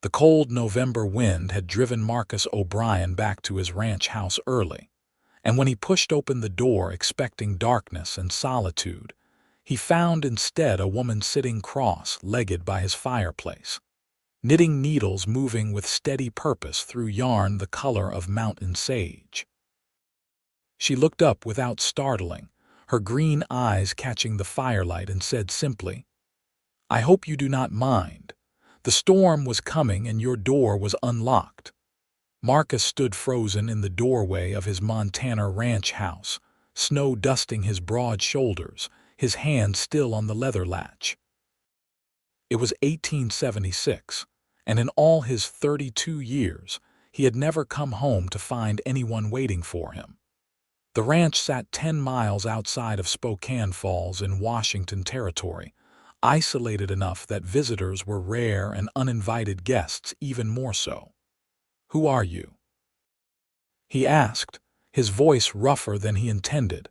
The cold November wind had driven Marcus O'Brien back to his ranch house early, and when he pushed open the door expecting darkness and solitude, he found instead a woman sitting cross-legged by his fireplace, knitting needles moving with steady purpose through yarn the color of mountain sage. She looked up without startling, her green eyes catching the firelight, and said simply, "I hope you do not mind. The storm was coming and your door was unlocked." Marcus stood frozen in the doorway of his Montana ranch house, snow dusting his broad shoulders, his hand still on the leather latch. It was 1876, and in all his 32 years, he had never come home to find anyone waiting for him. The ranch sat 10 miles outside of Spokane Falls in Washington Territory, isolated enough that visitors were rare and uninvited guests even more so. "Who are you?" he asked, his voice rougher than he intended.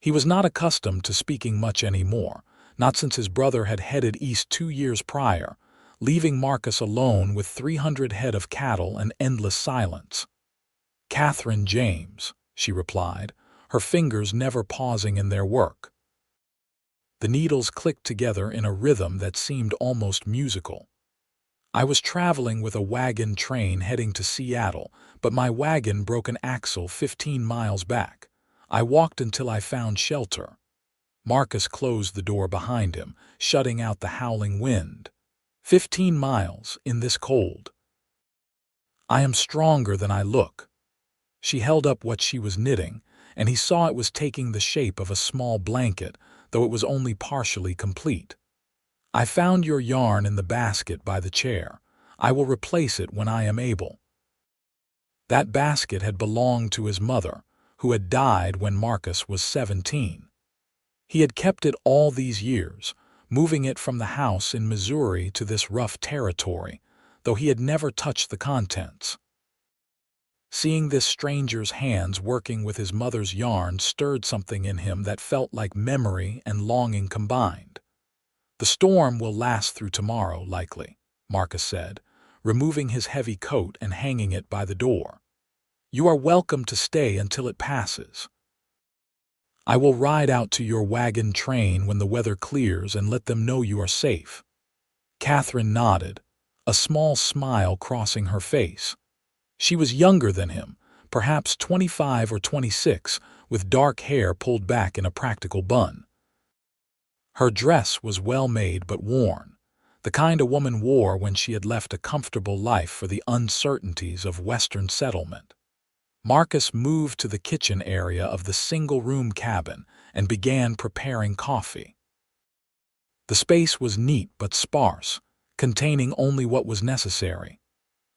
He was not accustomed to speaking much anymore, not since his brother had headed east 2 years prior, leaving Marcus alone with 300 head of cattle and endless silence. "Katherine James," she replied, her fingers never pausing in their work. The needles clicked together in a rhythm that seemed almost musical. "I was traveling with a wagon train heading to Seattle, but my wagon broke an axle 15 miles back. I walked until I found shelter." Marcus closed the door behind him, shutting out the howling wind. 15 miles in this cold. "I am stronger than I look." She held up what she was knitting, and he saw it was taking the shape of a small blanket, though it was only partially complete. "I found your yarn in the basket by the chair. I will replace it when I am able." That basket had belonged to his mother, who had died when Marcus was 17. He had kept it all these years, moving it from the house in Missouri to this rough territory, though he had never touched the contents. Seeing this stranger's hands working with his mother's yarn stirred something in him that felt like memory and longing combined. "The storm will last through tomorrow, likely," Marcus said, removing his heavy coat and hanging it by the door. "You are welcome to stay until it passes. I will ride out to your wagon train when the weather clears and let them know you are safe." Katherine nodded, a small smile crossing her face. She was younger than him, perhaps 25 or 26, with dark hair pulled back in a practical bun. Her dress was well made but worn, the kind a woman wore when she had left a comfortable life for the uncertainties of Western settlement. Marcus moved to the kitchen area of the single-room cabin and began preparing coffee. The space was neat but sparse, containing only what was necessary.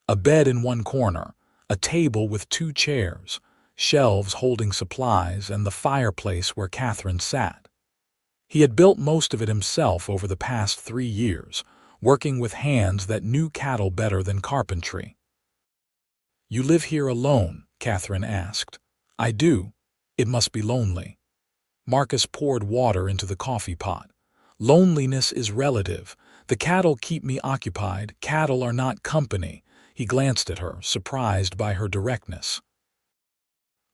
A bed in one corner, a table with 2 chairs, shelves holding supplies, and the fireplace where Katherine sat. He had built most of it himself over the past 3 years, working with hands that knew cattle better than carpentry. "You live here alone?" Katherine asked. "I do. It must be lonely." Marcus poured water into the coffee pot. "Loneliness is relative. The cattle keep me occupied. Cattle are not company." He glanced at her, surprised by her directness.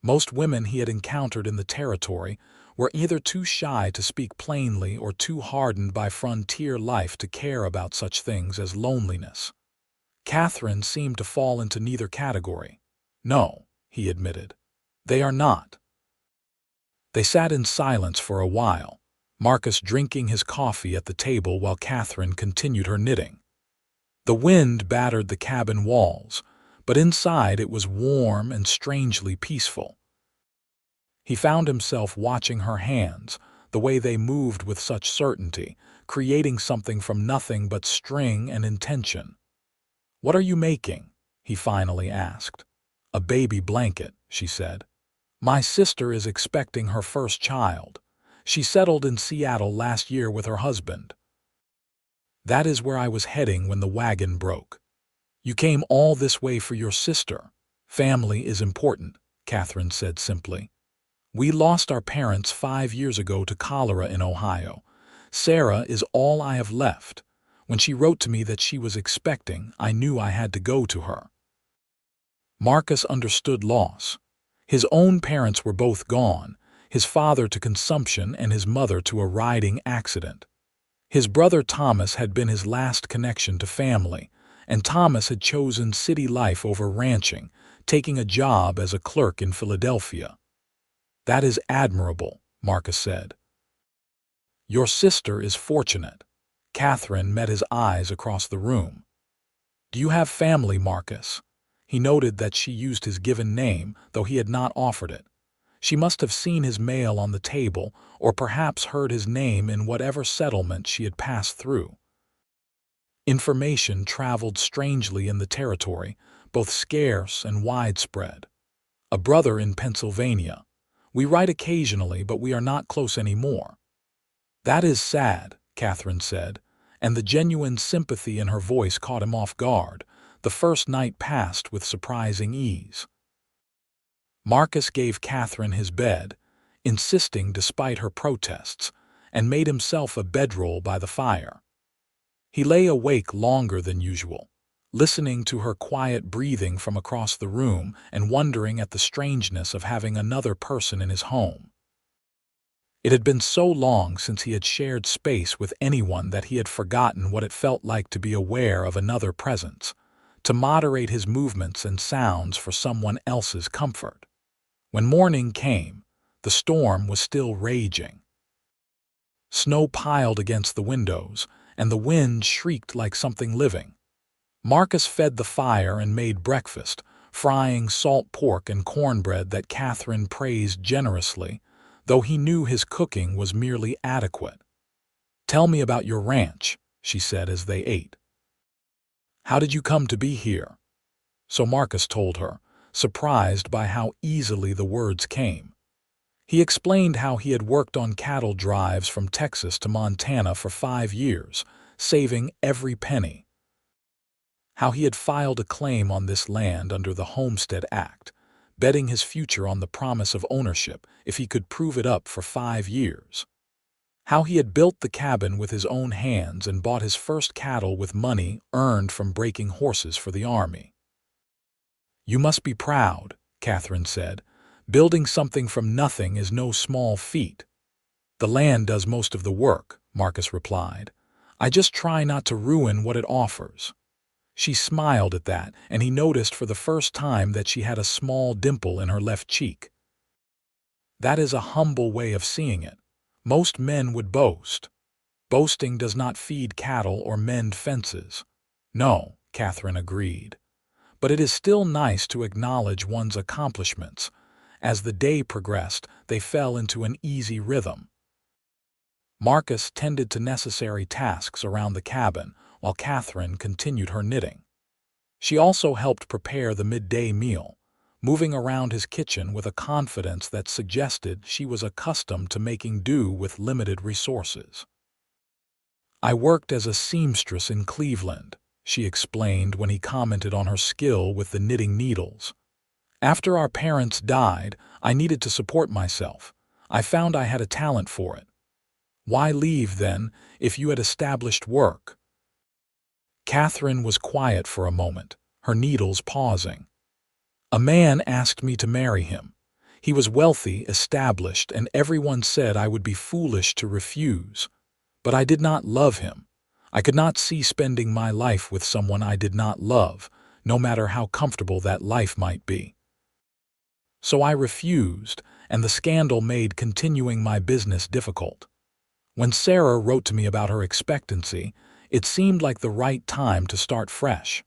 Most women he had encountered in the territory were either too shy to speak plainly or too hardened by frontier life to care about such things as loneliness. Katherine seemed to fall into neither category. "No," he admitted. "They are not." They sat in silence for a while, Marcus drinking his coffee at the table while Katherine continued her knitting. The wind battered the cabin walls, but inside it was warm and strangely peaceful. He found himself watching her hands, the way they moved with such certainty, creating something from nothing but string and intention. "What are you making?" he finally asked. "A baby blanket," she said. "My sister is expecting her first child. She settled in Seattle last year with her husband." "That is where I was heading when the wagon broke." "You came all this way for your sister." "Family is important," Katherine said simply. "We lost our parents 5 years ago to cholera in Ohio. Sarah is all I have left. When she wrote to me that she was expecting, I knew I had to go to her." Marcus understood loss. His own parents were both gone, his father to consumption and his mother to a riding accident. His brother Thomas had been his last connection to family, and Thomas had chosen city life over ranching, taking a job as a clerk in Philadelphia. "That is admirable," Marcus said. "Your sister is fortunate." Katherine met his eyes across the room. "Do you have family, Marcus?" He noted that she used his given name, though he had not offered it. She must have seen his mail on the table, or perhaps heard his name in whatever settlement she had passed through. Information traveled strangely in the territory, both scarce and widespread. "A brother in Pennsylvania. We write occasionally, but we are not close anymore." "That is sad," Katherine said, and the genuine sympathy in her voice caught him off guard. The first night passed with surprising ease. Marcus gave Katherine his bed, insisting despite her protests, and made himself a bedroll by the fire. He lay awake longer than usual, listening to her quiet breathing from across the room and wondering at the strangeness of having another person in his home. It had been so long since he had shared space with anyone that he had forgotten what it felt like to be aware of another presence, to moderate his movements and sounds for someone else's comfort. When morning came, the storm was still raging. Snow piled against the windows, and the wind shrieked like something living. Marcus fed the fire and made breakfast, frying salt pork and cornbread that Katherine praised generously, though he knew his cooking was merely adequate. "Tell me about your ranch," she said as they ate. "How did you come to be here?" So Marcus told her, surprised by how easily the words came. He explained how he had worked on cattle drives from Texas to Montana for 5 years, saving every penny. How he had filed a claim on this land under the Homestead Act, betting his future on the promise of ownership if he could prove it up for 5 years. How he had built the cabin with his own hands and bought his first cattle with money earned from breaking horses for the army. "You must be proud," Katherine said. "Building something from nothing is no small feat." "The land does most of the work," Marcus replied. "I just try not to ruin what it offers." She smiled at that, and he noticed for the first time that she had a small dimple in her left cheek. "That is a humble way of seeing it. Most men would boast. Boasting does not feed cattle or mend fences." "No," Katherine agreed. "But it is still nice to acknowledge one's accomplishments." As the day progressed, they fell into an easy rhythm. Marcus tended to necessary tasks around the cabin, while Katherine continued her knitting. She also helped prepare the midday meal, moving around his kitchen with a confidence that suggested she was accustomed to making do with limited resources. "I worked as a seamstress in Cleveland," she explained when he commented on her skill with the knitting needles. "After our parents died, I needed to support myself. I found I had a talent for it." "Why leave, then, if you had established work?" Katherine was quiet for a moment, her needles pausing. "A man asked me to marry him. He was wealthy, established, and everyone said I would be foolish to refuse. But I did not love him. I could not see spending my life with someone I did not love, no matter how comfortable that life might be. So I refused, and the scandal made continuing my business difficult. When Sarah wrote to me about her expectancy, it seemed like the right time to start fresh."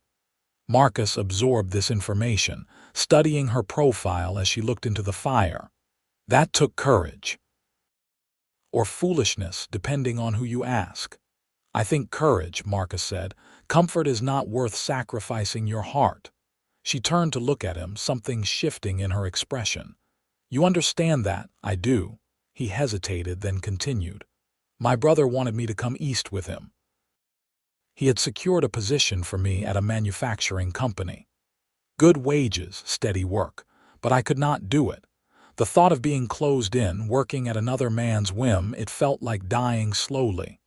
Marcus absorbed this information, studying her profile as she looked into the fire. "That took courage. Or foolishness, depending on who you ask." "I think courage," Marcus said. "Comfort is not worth sacrificing your heart." She turned to look at him, something shifting in her expression. "You understand that?" "I do." He hesitated, then continued. "My brother wanted me to come east with him. He had secured a position for me at a manufacturing company. Good wages, steady work, but I could not do it. The thought of being closed in, working at another man's whim, it felt like dying slowly."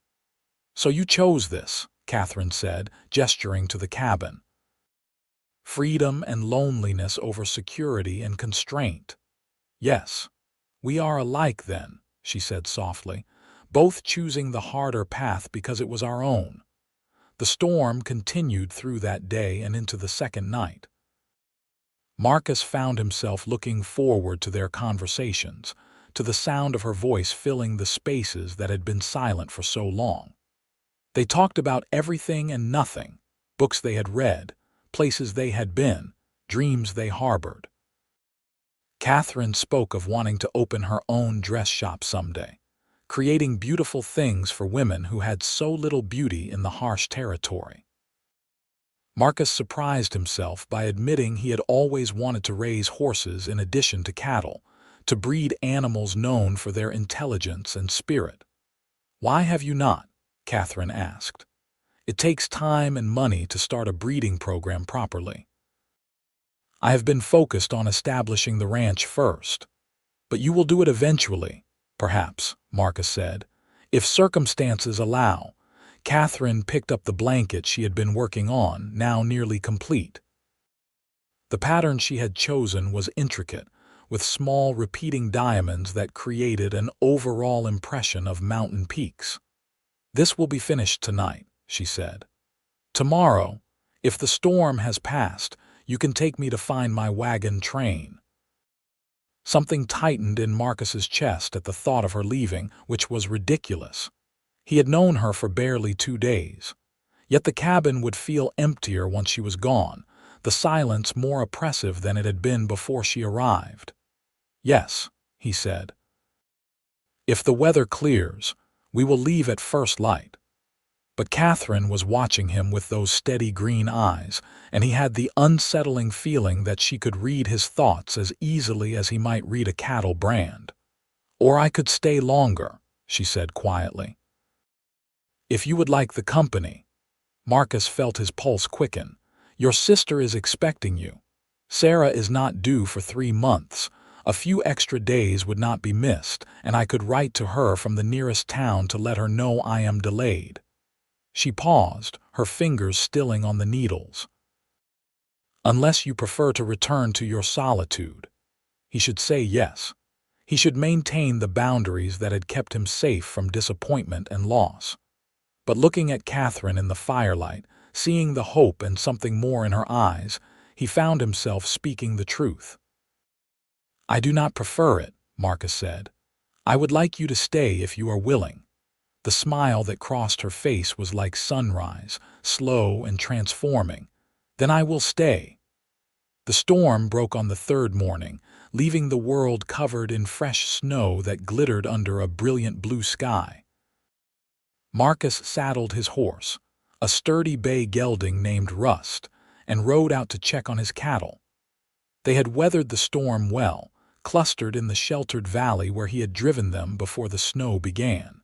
"So you chose this," Katherine said, gesturing to the cabin. Freedom and loneliness over security and constraint. Yes, we are alike then, she said softly, both choosing the harder path because it was our own. The storm continued through that day and into the second night. Marcus found himself looking forward to their conversations, to the sound of her voice filling the spaces that had been silent for so long. They talked about everything and nothing, books they had read, places they had been, dreams they harbored. Katherine spoke of wanting to open her own dress shop someday, creating beautiful things for women who had so little beauty in the harsh territory. Marcus surprised himself by admitting he had always wanted to raise horses in addition to cattle, to breed animals known for their intelligence and spirit. "Why have you not?" Katherine asked. "It takes time and money to start a breeding program properly." "I have been focused on establishing the ranch first. But you will do it eventually, perhaps," Marcus said, "if circumstances allow." Katherine picked up the blanket she had been working on, now nearly complete. The pattern she had chosen was intricate, with small repeating diamonds that created an overall impression of mountain peaks. "This will be finished tonight," she said. "Tomorrow, if the storm has passed, you can take me to find my wagon train." Something tightened in Marcus's chest at the thought of her leaving, which was ridiculous. He had known her for barely 2 days. Yet the cabin would feel emptier once she was gone, the silence more oppressive than it had been before she arrived. "Yes," he said. "If the weather clears, we will leave at first light." But Katherine was watching him with those steady green eyes, and he had the unsettling feeling that she could read his thoughts as easily as he might read a cattle brand. "Or I could stay longer," she said quietly. "If you would like the company." Marcus felt his pulse quicken. "Your sister is expecting you. Sarah is not due for 3 months. A few extra days would not be missed, and I could write to her from the nearest town to let her know I am delayed." She paused, her fingers stilling on the needles. "Unless you prefer to return to your solitude." He should say yes. He should maintain the boundaries that had kept him safe from disappointment and loss. But looking at Katherine in the firelight, seeing the hope and something more in her eyes, he found himself speaking the truth. "I do not prefer it," Marcus said. "I would like you to stay if you are willing." The smile that crossed her face was like sunrise, slow and transforming. "Then I will stay." The storm broke on the 3rd morning, leaving the world covered in fresh snow that glittered under a brilliant blue sky. Marcus saddled his horse, a sturdy bay gelding named Rust, and rode out to check on his cattle. They had weathered the storm well, clustered in the sheltered valley where he had driven them before the snow began.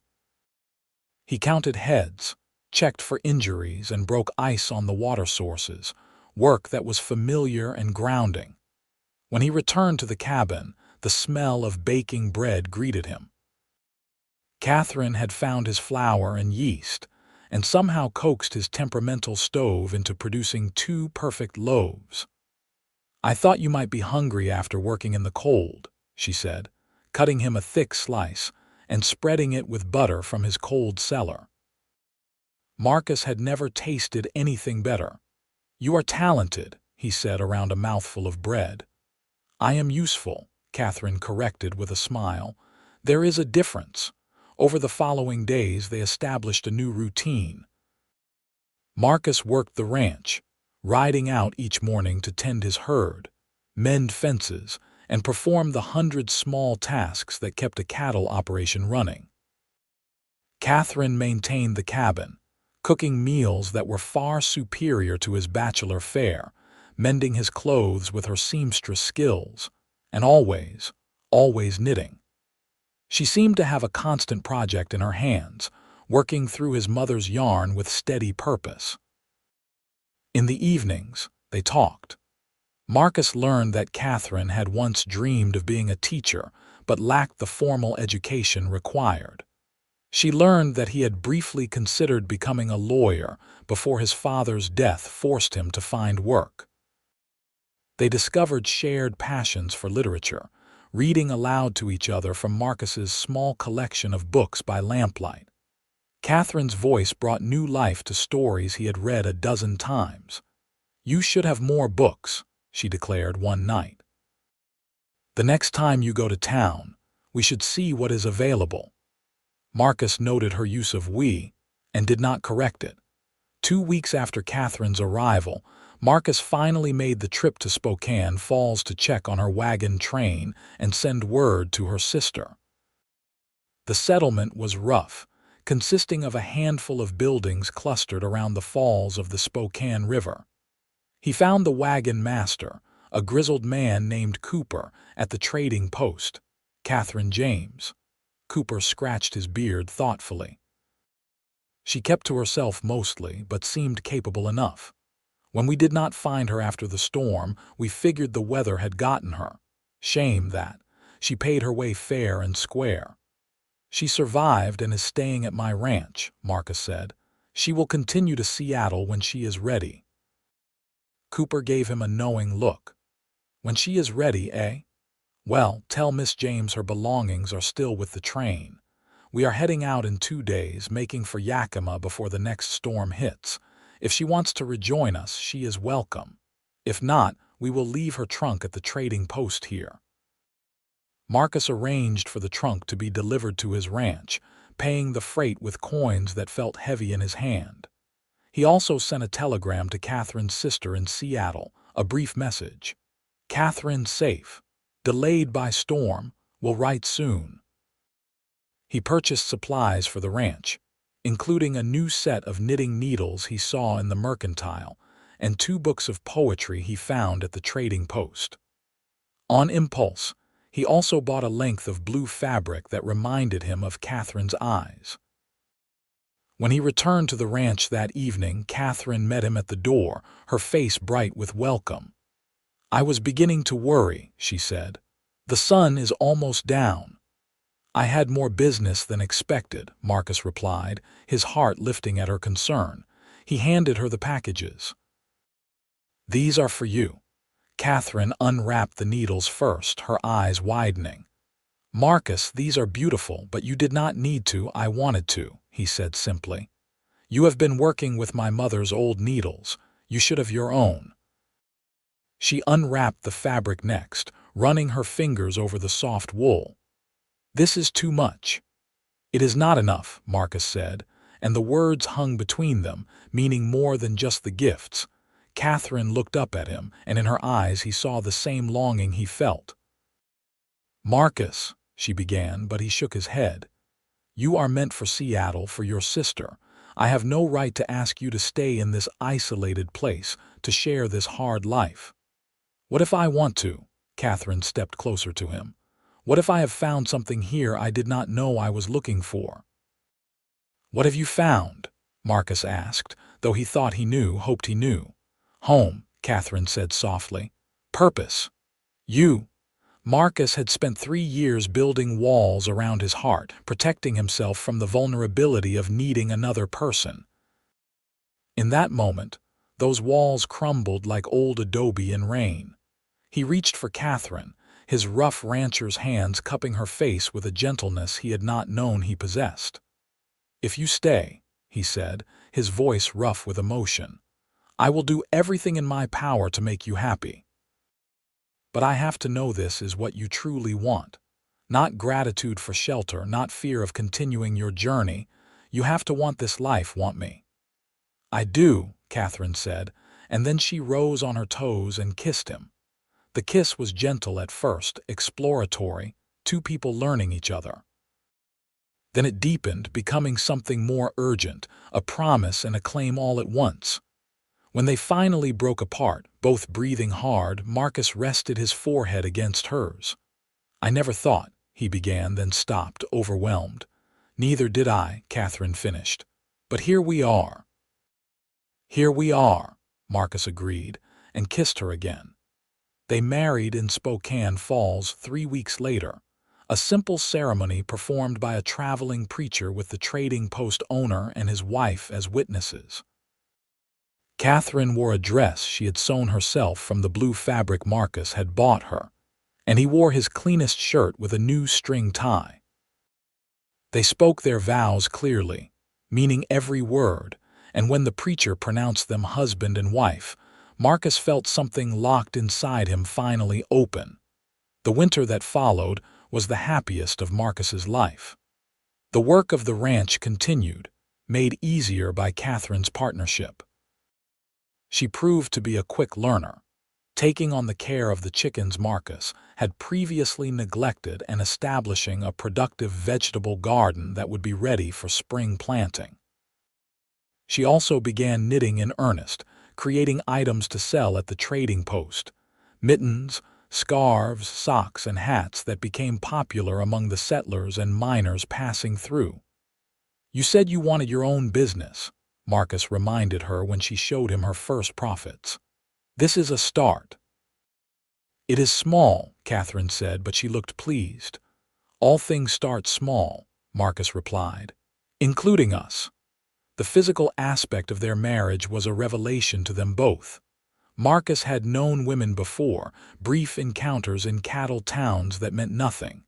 He counted heads, checked for injuries, and broke ice on the water sources, work that was familiar and grounding. When he returned to the cabin, the smell of baking bread greeted him. Katherine had found his flour and yeast, and somehow coaxed his temperamental stove into producing 2 perfect loaves. "I thought you might be hungry after working in the cold," she said, cutting him a thick slice and spreading it with butter from his cold cellar. Marcus had never tasted anything better. "You are talented," he said around a mouthful of bread. "I am useful," Katherine corrected with a smile. "There is a difference." Over the following days they established a new routine. Marcus worked the ranch, riding out each morning to tend his herd, mend fences, and perform the 100 small tasks that kept a cattle operation running. Katherine maintained the cabin, cooking meals that were far superior to his bachelor fare, mending his clothes with her seamstress skills, and always knitting. She seemed to have a constant project in her hands, working through his mother's yarn with steady purpose. In the evenings, they talked. Marcus learned that Katherine had once dreamed of being a teacher, but lacked the formal education required. She learned that he had briefly considered becoming a lawyer before his father's death forced him to find work. They discovered shared passions for literature, reading aloud to each other from Marcus's small collection of books by lamplight. Catherine's voice brought new life to stories he had read a dozen times. "You should have more books," she declared one night. "The next time you go to town, we should see what is available." Marcus noted her use of we and did not correct it. 2 weeks after Catherine's arrival, Marcus finally made the trip to Spokane Falls to check on her wagon train and send word to her sister. The settlement was rough, consisting of a handful of buildings clustered around the falls of the Spokane River. He found the wagon master, a grizzled man named Cooper, at the trading post, Katherine James. Cooper scratched his beard thoughtfully. She kept to herself mostly, but seemed capable enough. "When we did not find her after the storm, we figured the weather had gotten her. Shame that. She paid her way fair and square." "She survived and is staying at my ranch," Marcus said. "She will continue to Seattle when she is ready." Cooper gave him a knowing look. "When she is ready, eh? Well, tell Miss James her belongings are still with the train. We are heading out in 2 days, making for Yakima before the next storm hits. If she wants to rejoin us, she is welcome. If not, we will leave her trunk at the trading post here." Marcus arranged for the trunk to be delivered to his ranch, paying the freight with coins that felt heavy in his hand. He also sent a telegram to Catherine's sister in Seattle, a brief message. "Catherine safe. Delayed by storm. Will write soon." He purchased supplies for the ranch, including a new set of knitting needles he saw in the mercantile and 2 books of poetry he found at the trading post. On impulse, he also bought a length of blue fabric that reminded him of Catherine's eyes. When he returned to the ranch that evening, Katherine met him at the door, her face bright with welcome. "I was beginning to worry," she said. "The sun is almost down." "I had more business than expected," Marcus replied, his heart lifting at her concern. He handed her the packages. "These are for you." Katherine unwrapped the needles first, her eyes widening. "Marcus, these are beautiful, but you did not need to. I wanted to," he said simply. "You have been working with my mother's old needles. You should have your own." She unwrapped the fabric next, running her fingers over the soft wool. "This is too much." "It is not enough," Marcus said, and the words hung between them, meaning more than just the gifts. Katherine looked up at him, and in her eyes he saw the same longing he felt. "Marcus," she began, but he shook his head. "You are meant for Seattle, for your sister. I have no right to ask you to stay in this isolated place, to share this hard life." "What if I want to?" Katherine stepped closer to him. "What if I have found something here I did not know I was looking for?" "What have you found?" Marcus asked, though he thought he knew, hoped he knew. "Home," Katherine said softly. "Purpose. You." Marcus had spent 3 years building walls around his heart, protecting himself from the vulnerability of needing another person. In that moment, those walls crumbled like old adobe in rain. He reached for Katherine, his rough rancher's hands cupping her face with a gentleness he had not known he possessed. "If you stay," he said, his voice rough with emotion, "I will do everything in my power to make you happy. But I have to know this is what you truly want. Not gratitude for shelter, not fear of continuing your journey. You have to want this life, want me." "I do," Katherine said, and then she rose on her toes and kissed him. The kiss was gentle at first, exploratory, 2 people learning each other. Then it deepened, becoming something more urgent, a promise and a claim all at once. When they finally broke apart, both breathing hard, Marcus rested his forehead against hers. "I never thought," he began, then stopped, overwhelmed. "Neither did I," Katherine finished. "But here we are." "Here we are," Marcus agreed, and kissed her again. They married in Spokane Falls 3 weeks later, a simple ceremony performed by a traveling preacher with the trading post owner and his wife as witnesses. Katherine wore a dress she had sewn herself from the blue fabric Marcus had bought her, and he wore his cleanest shirt with a new string tie. They spoke their vows clearly, meaning every word, and when the preacher pronounced them husband and wife, Marcus felt something locked inside him finally open. The winter that followed was the happiest of Marcus's life. The work of the ranch continued, made easier by Katherine's partnership. She proved to be a quick learner, taking on the care of the chickens Marcus had previously neglected and establishing a productive vegetable garden that would be ready for spring planting. She also began knitting in earnest, creating items to sell at the trading post: mittens, scarves, socks, and hats that became popular among the settlers and miners passing through. "You said you wanted your own business," Marcus reminded her when she showed him her first profits. "This is a start." "It is small," Katherine said, but she looked pleased. "All things start small," Marcus replied, "including us." The physical aspect of their marriage was a revelation to them both. Marcus had known women before, brief encounters in cattle towns that meant nothing.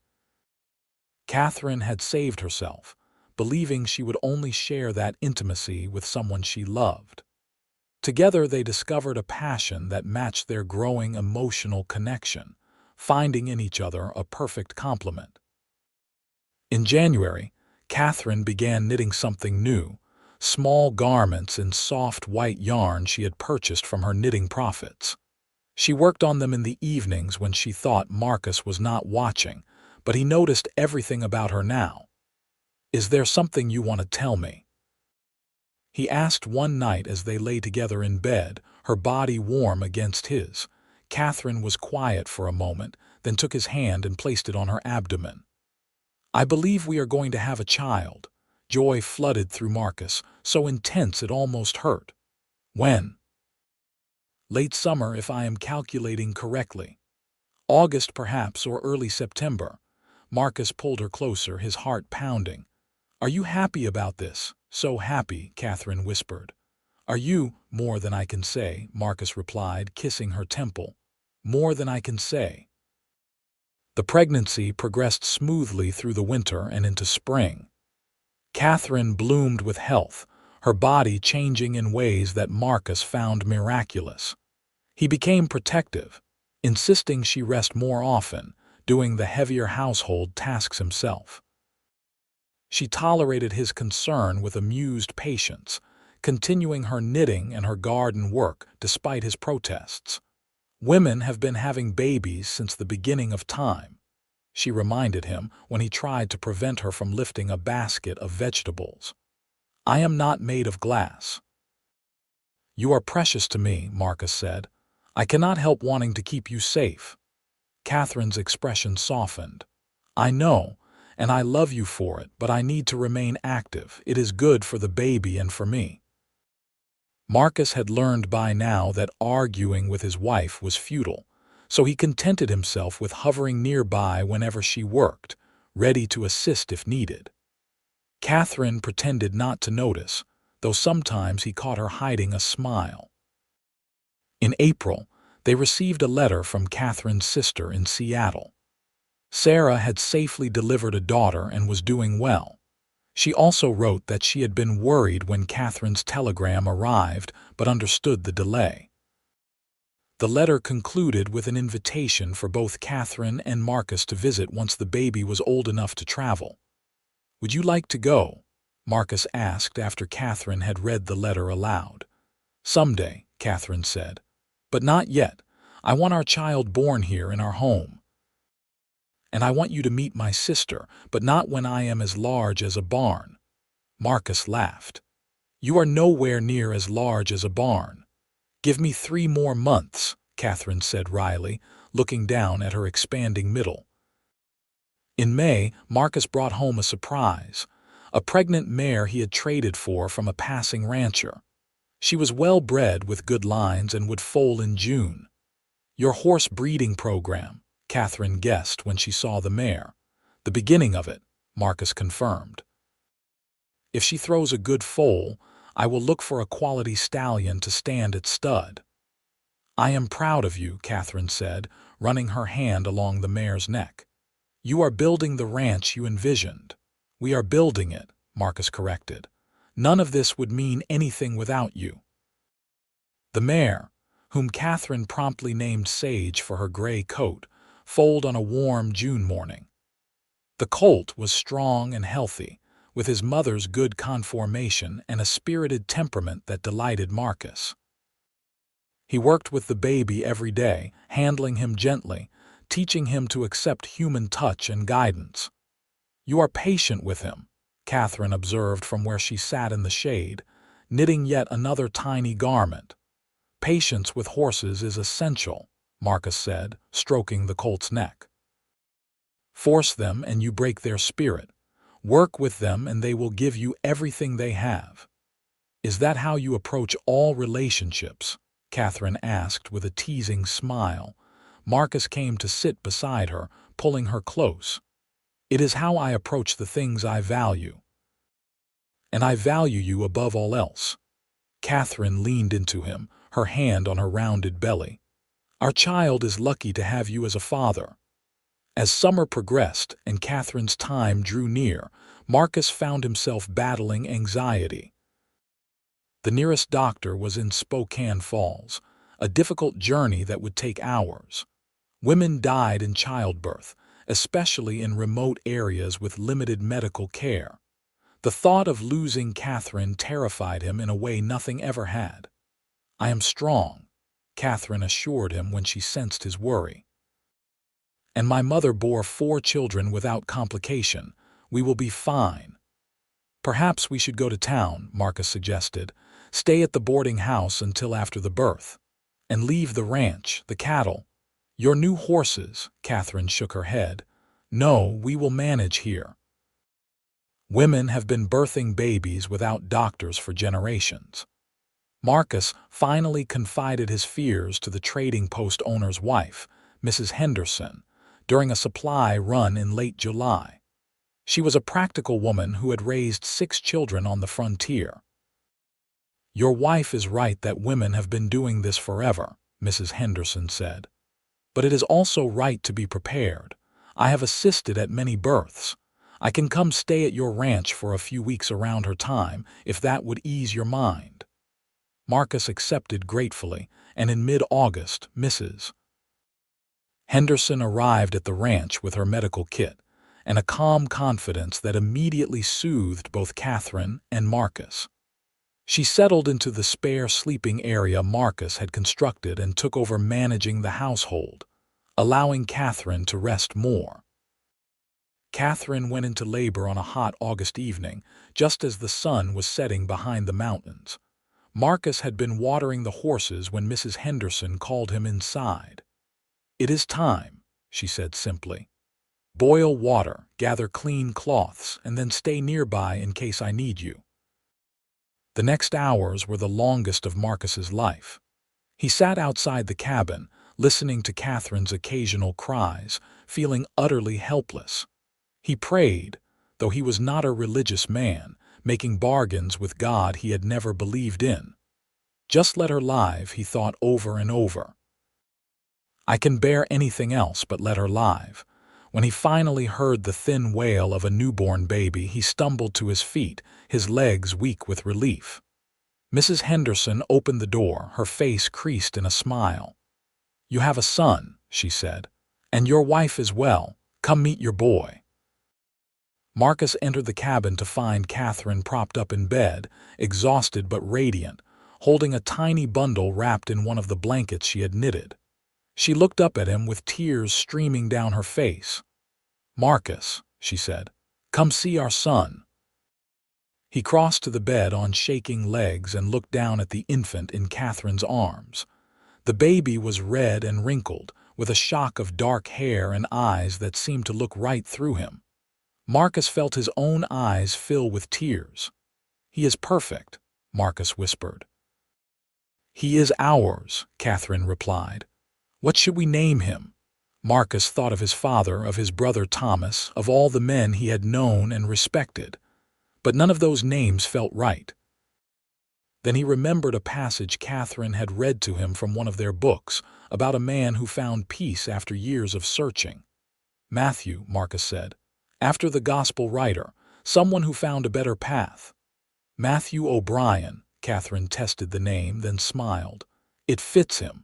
Katherine had saved herself, believing she would only share that intimacy with someone she loved. Together they discovered a passion that matched their growing emotional connection, finding in each other a perfect complement. In January, Katherine began knitting something new: small garments in soft white yarn she had purchased from her knitting profits. She worked on them in the evenings when she thought Marcus was not watching, but he noticed everything about her now. "Is there something you want to tell me?" he asked one night as they lay together in bed, her body warm against his. Katherine was quiet for a moment, then took his hand and placed it on her abdomen. "I believe we are going to have a child." Joy flooded through Marcus, so intense it almost hurt. "When?" "Late summer, if I am calculating correctly. August perhaps, or early September." Marcus pulled her closer, his heart pounding. "Are you happy about this?" "So happy," Katherine whispered. "Are you?" "More than I can say," Marcus replied, kissing her temple. "More than I can say." The pregnancy progressed smoothly through the winter and into spring. Katherine bloomed with health, her body changing in ways that Marcus found miraculous. He became protective, insisting she rest more often, doing the heavier household tasks himself. She tolerated his concern with amused patience, continuing her knitting and her garden work despite his protests. "Women have been having babies since the beginning of time," she reminded him when he tried to prevent her from lifting a basket of vegetables. "I am not made of glass." "You are precious to me," Marcus said. "I cannot help wanting to keep you safe." Katherine's expression softened. "I know, and I love you for it, but I need to remain active. It is good for the baby and for me." Marcus had learned by now that arguing with his wife was futile, so he contented himself with hovering nearby whenever she worked, ready to assist if needed. Katherine pretended not to notice, though sometimes he caught her hiding a smile. In April, they received a letter from Katherine's sister in Seattle. Sarah had safely delivered a daughter and was doing well. She also wrote that she had been worried when Katherine's telegram arrived, but understood the delay. The letter concluded with an invitation for both Katherine and Marcus to visit once the baby was old enough to travel. "Would you like to go?" Marcus asked after Katherine had read the letter aloud. "Someday," Katherine said. "But not yet. I want our child born here in our home. And I want you to meet my sister, but not when I am as large as a barn." Marcus laughed. "You are nowhere near as large as a barn." "Give me 3 more months," Katherine said wryly, looking down at her expanding middle. In May, Marcus brought home a surprise: a pregnant mare he had traded for from a passing rancher. She was well-bred with good lines and would foal in June. "Your horse breeding program," Katherine guessed when she saw the mare. The beginning of it, Marcus confirmed. If she throws a good foal, I will look for a quality stallion to stand at stud. I am proud of you, Katherine said, running her hand along the mare's neck. You are building the ranch you envisioned. We are building it, Marcus corrected. None of this would mean anything without you. The mare, whom Katherine promptly named Sage for her gray coat, foaled on a warm June morning. The colt was strong and healthy, with his mother's good conformation and a spirited temperament that delighted Marcus. He worked with the baby every day, handling him gently, teaching him to accept human touch and guidance. You are patient with him, Katherine observed from where she sat in the shade, knitting yet another tiny garment. Patience with horses is essential, Marcus said, stroking the colt's neck. Force them and you break their spirit. Work with them and they will give you everything they have. Is that how you approach all relationships? Katherine asked with a teasing smile. Marcus came to sit beside her, pulling her close. It is how I approach the things I value. And I value you above all else. Katherine leaned into him, her hand on her rounded belly. Our child is lucky to have you as a father. As summer progressed and Katherine's time drew near, Marcus found himself battling anxiety. The nearest doctor was in Spokane Falls, a difficult journey that would take hours. Women died in childbirth, especially in remote areas with limited medical care. The thought of losing Katherine terrified him in a way nothing ever had. I am strong, Katherine assured him when she sensed his worry. And my mother bore 4 children without complication. We will be fine. Perhaps we should go to town, Marcus suggested. Stay at the boarding house until after the birth. And leave the ranch, the cattle. Your new horses, Katherine shook her head. No, we will manage here. Women have been birthing babies without doctors for generations. Marcus finally confided his fears to the trading post owner's wife, Mrs. Henderson, during a supply run in late July. She was a practical woman who had raised 6 children on the frontier. Your wife is right that women have been doing this forever, Mrs. Henderson said. But it is also right to be prepared. I have assisted at many births. I can come stay at your ranch for a few weeks around her time, if that would ease your mind. Marcus accepted gratefully, and in mid-August, Mrs. Henderson arrived at the ranch with her medical kit, and a calm confidence that immediately soothed both Katherine and Marcus. She settled into the spare sleeping area Marcus had constructed and took over managing the household, allowing Katherine to rest more. Katherine went into labor on a hot August evening, just as the sun was setting behind the mountains. Marcus had been watering the horses when Mrs. Henderson called him inside. It is time, she said simply. Boil water, gather clean cloths, and then stay nearby in case I need you. The next hours were the longest of Marcus's life. He sat outside the cabin, listening to Katherine's occasional cries, feeling utterly helpless. He prayed, though he was not a religious man, making bargains with God he had never believed in. Just let her live, he thought over and over. I can bear anything else but let her live. When he finally heard the thin wail of a newborn baby, he stumbled to his feet, his legs weak with relief. Mrs. Henderson opened the door, her face creased in a smile. You have a son, she said, and your wife is well. Come meet your boy. Marcus entered the cabin to find Katherine propped up in bed, exhausted but radiant, holding a tiny bundle wrapped in one of the blankets she had knitted. She looked up at him with tears streaming down her face. Marcus, she said, come see our son. He crossed to the bed on shaking legs and looked down at the infant in Katherine's arms. The baby was red and wrinkled, with a shock of dark hair and eyes that seemed to look right through him. Marcus felt his own eyes fill with tears. He is perfect, Marcus whispered. He is ours, Katherine replied. What should we name him? Marcus thought of his father, of his brother Thomas, of all the men he had known and respected, but none of those names felt right. Then he remembered a passage Katherine had read to him from one of their books about a man who found peace after years of searching. Matthew, Marcus said, after the gospel writer, someone who found a better path. Matthew O'Brien, Katherine tested the name, then smiled. It fits him.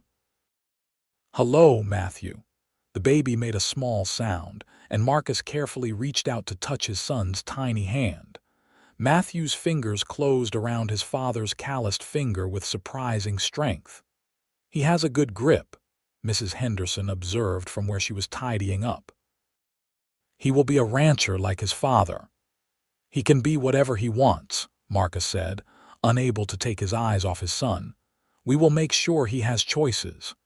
Hello, Matthew. The baby made a small sound, and Marcus carefully reached out to touch his son's tiny hand. Matthew's fingers closed around his father's calloused finger with surprising strength. He has a good grip, Mrs. Henderson observed from where she was tidying up. He will be a rancher like his father. He can be whatever he wants, Marcus said, unable to take his eyes off his son. We will make sure he has choices.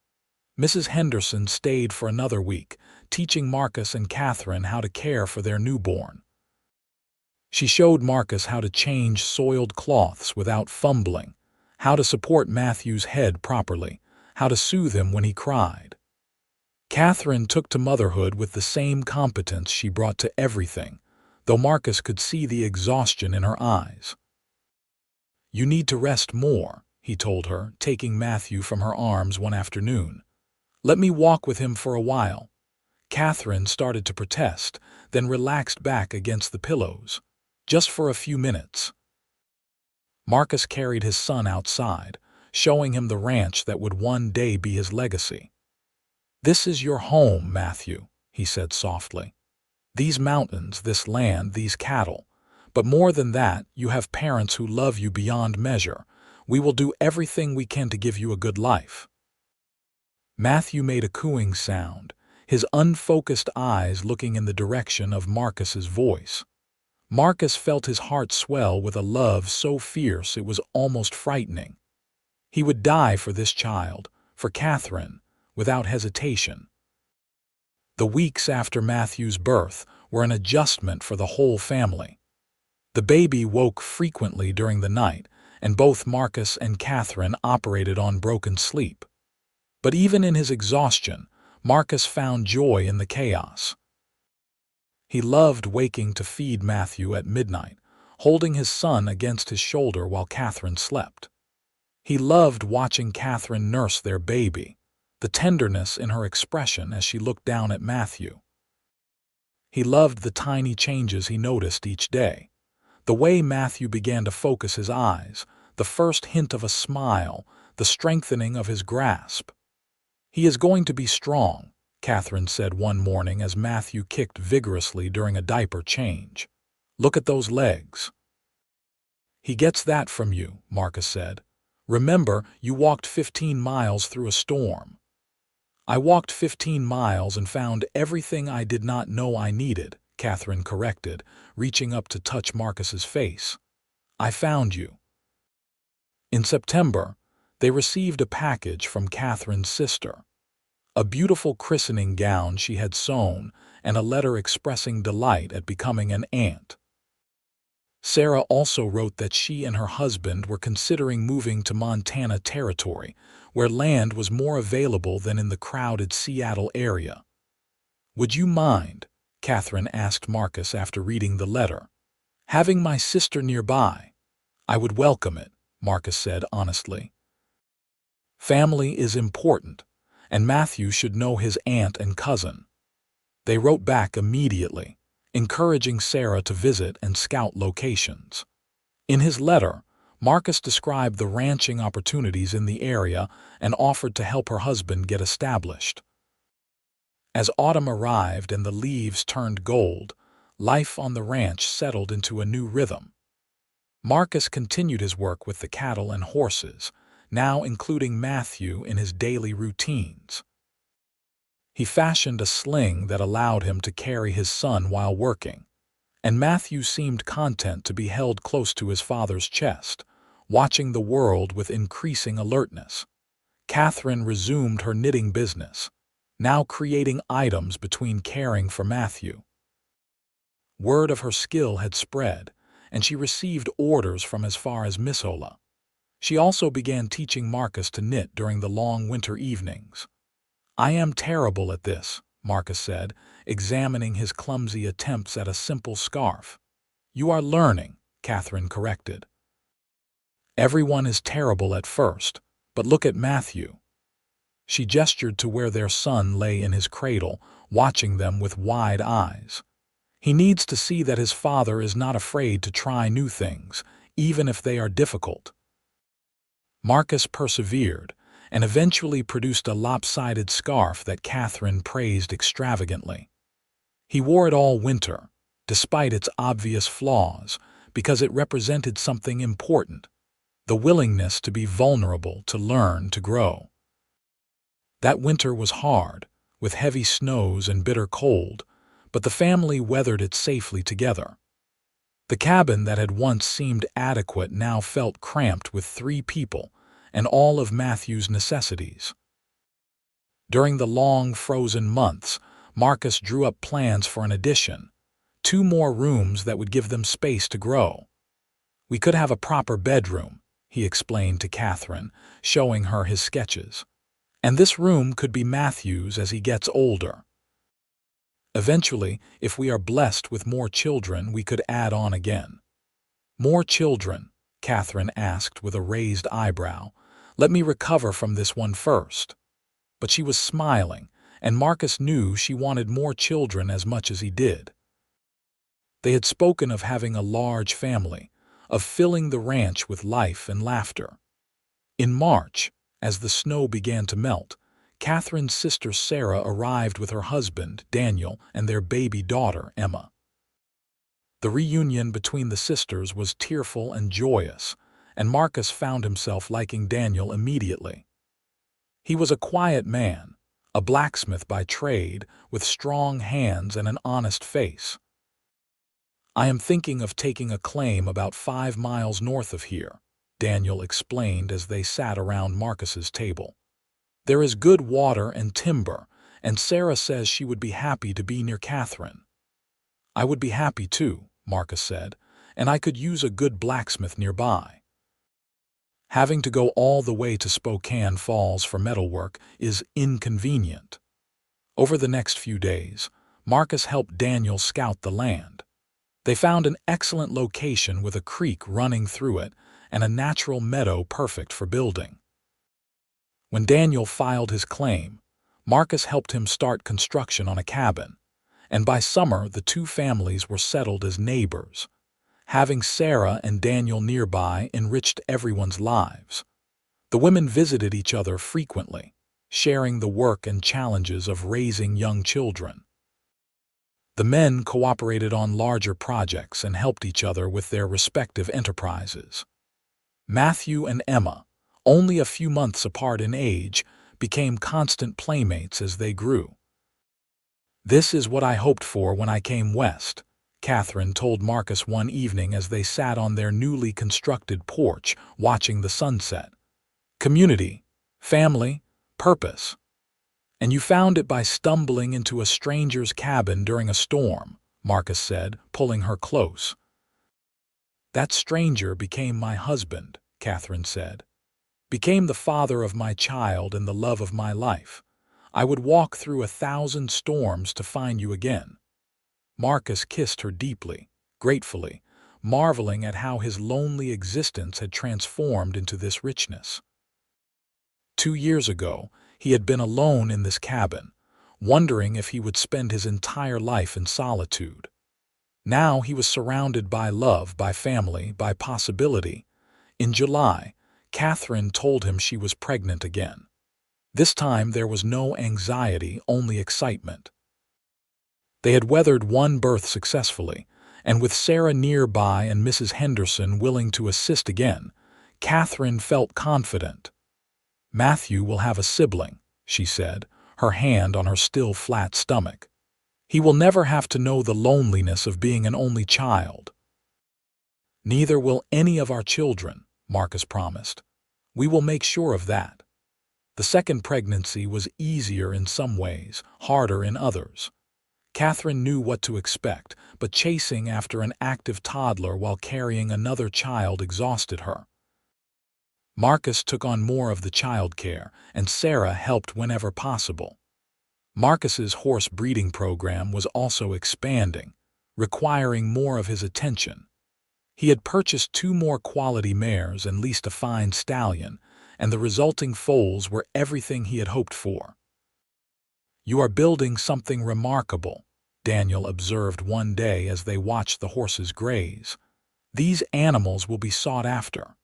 Mrs. Henderson stayed for another week, teaching Marcus and Katherine how to care for their newborn. She showed Marcus how to change soiled cloths without fumbling, how to support Matthew's head properly, how to soothe him when he cried. Katherine took to motherhood with the same competence she brought to everything, though Marcus could see the exhaustion in her eyes. You need to rest more, he told her, taking Matthew from her arms one afternoon. Let me walk with him for a while. Katherine started to protest, then relaxed back against the pillows. Just for a few minutes. Marcus carried his son outside, showing him the ranch that would one day be his legacy. This is your home, Matthew, he said softly. These mountains, this land, these cattle. But more than that, you have parents who love you beyond measure. We will do everything we can to give you a good life. Matthew made a cooing sound, his unfocused eyes looking in the direction of Marcus's voice. Marcus felt his heart swell with a love so fierce it was almost frightening. He would die for this child, for Katherine, without hesitation. The weeks after Matthew's birth were an adjustment for the whole family. The baby woke frequently during the night, and both Marcus and Katherine operated on broken sleep. But even in his exhaustion, Marcus found joy in the chaos. He loved waking to feed Matthew at midnight, holding his son against his shoulder while Katherine slept. He loved watching Katherine nurse their baby, the tenderness in her expression as she looked down at Matthew. He loved the tiny changes he noticed each day, the way Matthew began to focus his eyes, the first hint of a smile, the strengthening of his grasp. He is going to be strong, Katherine said one morning as Matthew kicked vigorously during a diaper change. Look at those legs. He gets that from you, Marcus said. Remember, you walked 15 miles through a storm. I walked 15 miles and found everything I did not know I needed, Katherine corrected, reaching up to touch Marcus's face. I found you. In September, they received a package from Katherine's sister. A beautiful christening gown she had sewn and a letter expressing delight at becoming an aunt. Sarah also wrote that she and her husband were considering moving to Montana Territory, where land was more available than in the crowded Seattle area. Would you mind, Katherine asked Marcus after reading the letter, having my sister nearby? I would welcome it, Marcus said honestly. Family is important, and Matthew should know his aunt and cousin. They wrote back immediately, encouraging Sarah to visit and scout locations. In his letter, Marcus described the ranching opportunities in the area and offered to help her husband get established. As autumn arrived and the leaves turned gold, life on the ranch settled into a new rhythm. Marcus continued his work with the cattle and horses, now including Matthew in his daily routines. He fashioned a sling that allowed him to carry his son while working, and Matthew seemed content to be held close to his father's chest, watching the world with increasing alertness. Katherine resumed her knitting business, now creating items between caring for Matthew. Word of her skill had spread, and she received orders from as far as Missoula. She also began teaching Marcus to knit during the long winter evenings. I am terrible at this, Marcus said, examining his clumsy attempts at a simple scarf. "You are learning," Katherine corrected. "Everyone is terrible at first, but look at Matthew." She gestured to where their son lay in his cradle, watching them with wide eyes. "He needs to see that his father is not afraid to try new things, even if they are difficult." Marcus persevered and eventually produced a lopsided scarf that Katherine praised extravagantly. He wore it all winter, despite its obvious flaws, because it represented something important: the willingness to be vulnerable, to learn, to grow. That winter was hard, with heavy snows and bitter cold, but the family weathered it safely together. The cabin that had once seemed adequate now felt cramped with 3 people and all of Matthew's necessities. During the long, frozen months, Marcus drew up plans for an addition, 2 more rooms that would give them space to grow. "We could have a proper bedroom," he explained to Katherine, showing her his sketches. "And this room could be Matthew's as he gets older. Eventually, if we are blessed with more children, we could add on again." "More children?" Katherine asked with a raised eyebrow. "Let me recover from this one first." But she was smiling, and Marcus knew she wanted more children as much as he did. They had spoken of having a large family, of filling the ranch with life and laughter. In March, as the snow began to melt, Katherine's sister Sarah arrived with her husband, Daniel, and their baby daughter, Emma. The reunion between the sisters was tearful and joyous, and Marcus found himself liking Daniel immediately. He was a quiet man, a blacksmith by trade, with strong hands and an honest face. "I am thinking of taking a claim about 5 miles north of here," Daniel explained as they sat around Marcus's table. "There is good water and timber, and Sarah says she would be happy to be near Katherine." "I would be happy too," Marcus said, "and I could use a good blacksmith nearby." Having to go all the way to Spokane Falls for metalwork is inconvenient. Over the next few days, Marcus helped Daniel scout the land. They found an excellent location with a creek running through it and a natural meadow perfect for building. When Daniel filed his claim, Marcus helped him start construction on a cabin, and by summer the 2 families were settled as neighbors. Having Sarah and Daniel nearby enriched everyone's lives. The women visited each other frequently, sharing the work and challenges of raising young children. The men cooperated on larger projects and helped each other with their respective enterprises. Matthew and Emma, only a few months apart in age, became constant playmates as they grew. "This is what I hoped for when I came west," Katherine told Marcus one evening as they sat on their newly constructed porch watching the sunset. "Community, family, purpose. And you found it by stumbling into a stranger's cabin during a storm," Marcus said, pulling her close. "That stranger became my husband," Katherine said. "Became the father of my child and the love of my life. I would walk through 1,000 storms to find you again." Marcus kissed her deeply, gratefully, marveling at how his lonely existence had transformed into this richness. 2 years ago, he had been alone in this cabin, wondering if he would spend his entire life in solitude. Now he was surrounded by love, by family, by possibility. In July, Katherine told him she was pregnant again. This time there was no anxiety, only excitement. They had weathered one birth successfully, and with Sarah nearby and Mrs. Henderson willing to assist again, Katherine felt confident. "Matthew will have a sibling," she said, her hand on her still flat stomach. "He will never have to know the loneliness of being an only child." "Neither will any of our children," Marcus promised. "We will make sure of that." The second pregnancy was easier in some ways, harder in others. Katherine knew what to expect, but chasing after an active toddler while carrying another child exhausted her. Marcus took on more of the child care, and Sarah helped whenever possible. Marcus's horse breeding program was also expanding, requiring more of his attention. He had purchased 2 more quality mares and leased a fine stallion, and the resulting foals were everything he had hoped for. "You are building something remarkable," Daniel observed one day as they watched the horses graze. "These animals will be sought after."